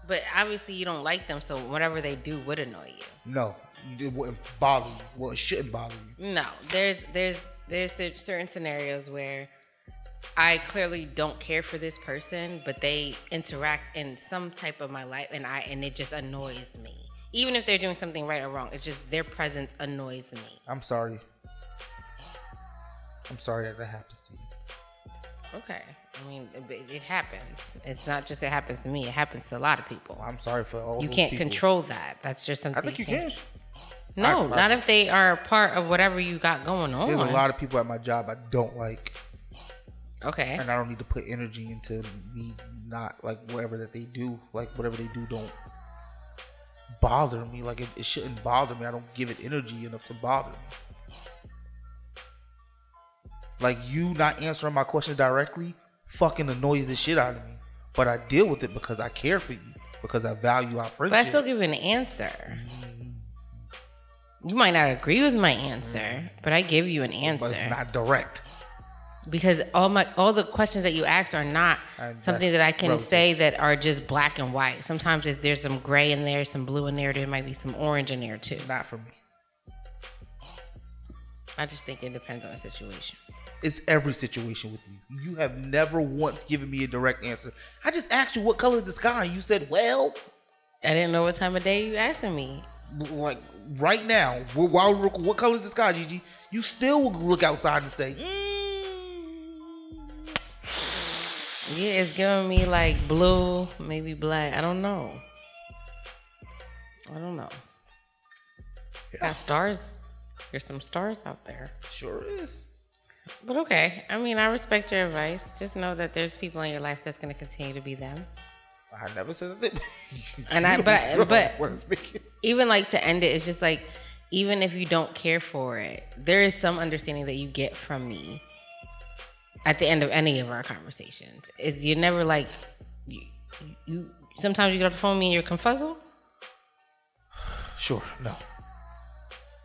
But obviously you don't like them, so whatever they do would annoy you. No, it wouldn't bother you. Well, it shouldn't bother you. No, there's certain scenarios where I clearly don't care for this person, but they interact in some type of my life, and it just annoys me. Even if they're doing something right or wrong, it's just their presence annoys me. I'm sorry. I'm sorry that happens to you. Okay. I mean, it happens. It's not just it happens to me. It happens to a lot of people. I'm sorry for all You those can't people. Control that. That's just something I think you can. No, not if they are a part of whatever you got going on. There's a lot of people at my job I don't like. Okay. And I don't need to put energy into me not like whatever that they do. Like whatever they do don't bother me. Like it shouldn't bother me. I don't give it energy enough to bother me. Like you not answering my question directly fucking annoys the shit out of me. But I deal with it because I care for you. Because I value our friendship. But I still give you an answer. You might not agree with my answer, but I give you an answer. But it's not direct. Because all the questions that you ask are not something that I can say that are just black and white. Sometimes there's some gray in there, some blue in there. There might be some orange in there too. Not for me. I just think it depends on the situation. It's every situation with you. You have never once given me a direct answer. I just asked you what color is the sky, and you said, "Well." I didn't know what time of day you asking me. Like right now, what color is the sky, Gigi? You still will look outside and say, Yeah, it's giving me like blue, maybe black. I don't know. Yeah. Got stars. There's some stars out there. Sure is. But okay. I mean, I respect your advice. Just know that there's people in your life that's going to continue to be them. I never said that. But even like to end it, it's just like, even if you don't care for it, there is some understanding that you get from me at the end of any of our conversations. Is you're never like, you sometimes you get off the phone with me and you're confuzzled. Sure, no.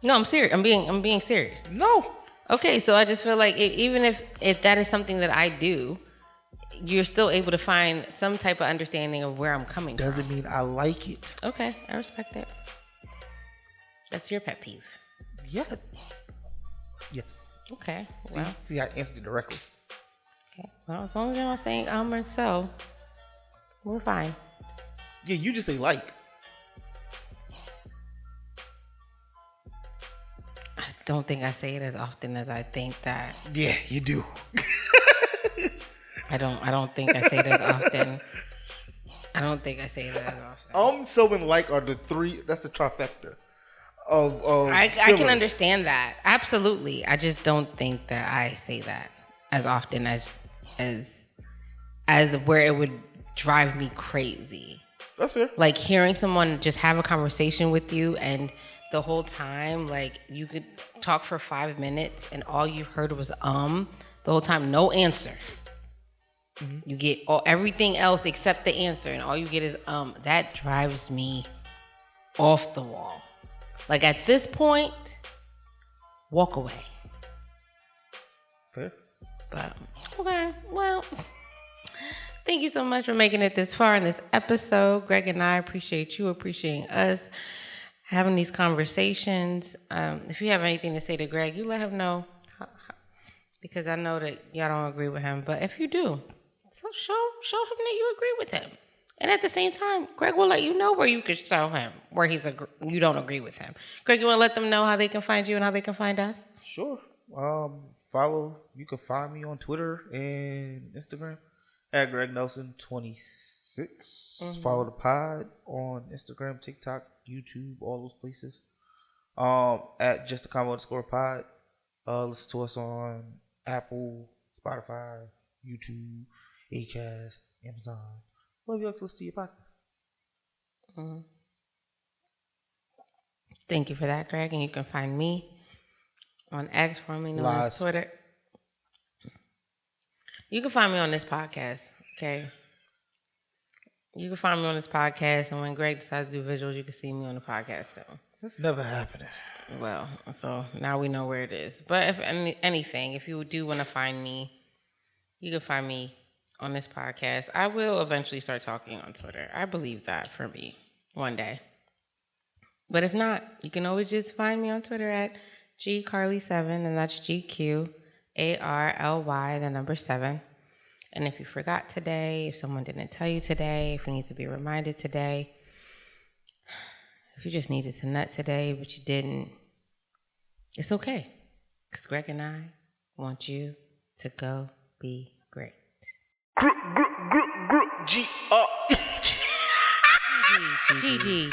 No, I'm serious. I'm being serious. No. Okay, so I just feel like even if that is something that I do, you're still able to find some type of understanding of where I'm coming from. Doesn't mean I like it. Okay, I respect it. That's your pet peeve. Yeah. Yes. Okay. See, I answered it directly. Okay. Well, as long as you're not saying or so, we're fine. Yeah, you just say like. I don't think I say it as often as I think that. Yeah, you do. I don't think I say it as often. I don't think I say it as often. So and like are the three. That's the trifecta. I can understand that. Absolutely. I just don't think that I say that as often as where it would drive me crazy. That's fair. Like hearing someone just have a conversation with you and the whole time, like you could talk for 5 minutes and all you heard was the whole time, no answer. Mm-hmm. You get everything else except the answer and all you get is that drives me off the wall. Like at this point, walk away. Fair. But okay, well, thank you so much for making it this far in this episode. Greg and I appreciate you appreciating us having these conversations. If you have anything to say to Greg, you let him know, because I know that y'all don't agree with him. But if you do, so show him that you agree with him. And at the same time, Greg will let you know where you can show him where you don't agree with him. Greg, you want to let them know how they can find you and how they can find us? Sure. You can find me on Twitter and Instagram at Greg Nelson 26. Mm-hmm. Follow the pod on Instagram, TikTok, YouTube, all those places. At JustAConvo_pod. Listen to us on Apple, Spotify, YouTube, Acast, Amazon. Wherever you like to listen to your podcast. Mm-hmm. Thank you for that, Greg. And you can find me on X, formerly known as Twitter. You can find me on this podcast, okay? You can find me on this podcast, and when Greg decides to do visuals, you can see me on the podcast, though. That's never happening. Well, so now we know where it is. But if anything, if you do want to find me, you can find me on this podcast. I will eventually start talking on Twitter. I believe that for me one day. But if not, you can always just find me on Twitter at GCarly7, and that's GQARLY, 7. And if you forgot today, if someone didn't tell you today, if you need to be reminded today, if you just needed to nut today, but you didn't, it's okay. Because Greg and I want you to go be great. Gigi.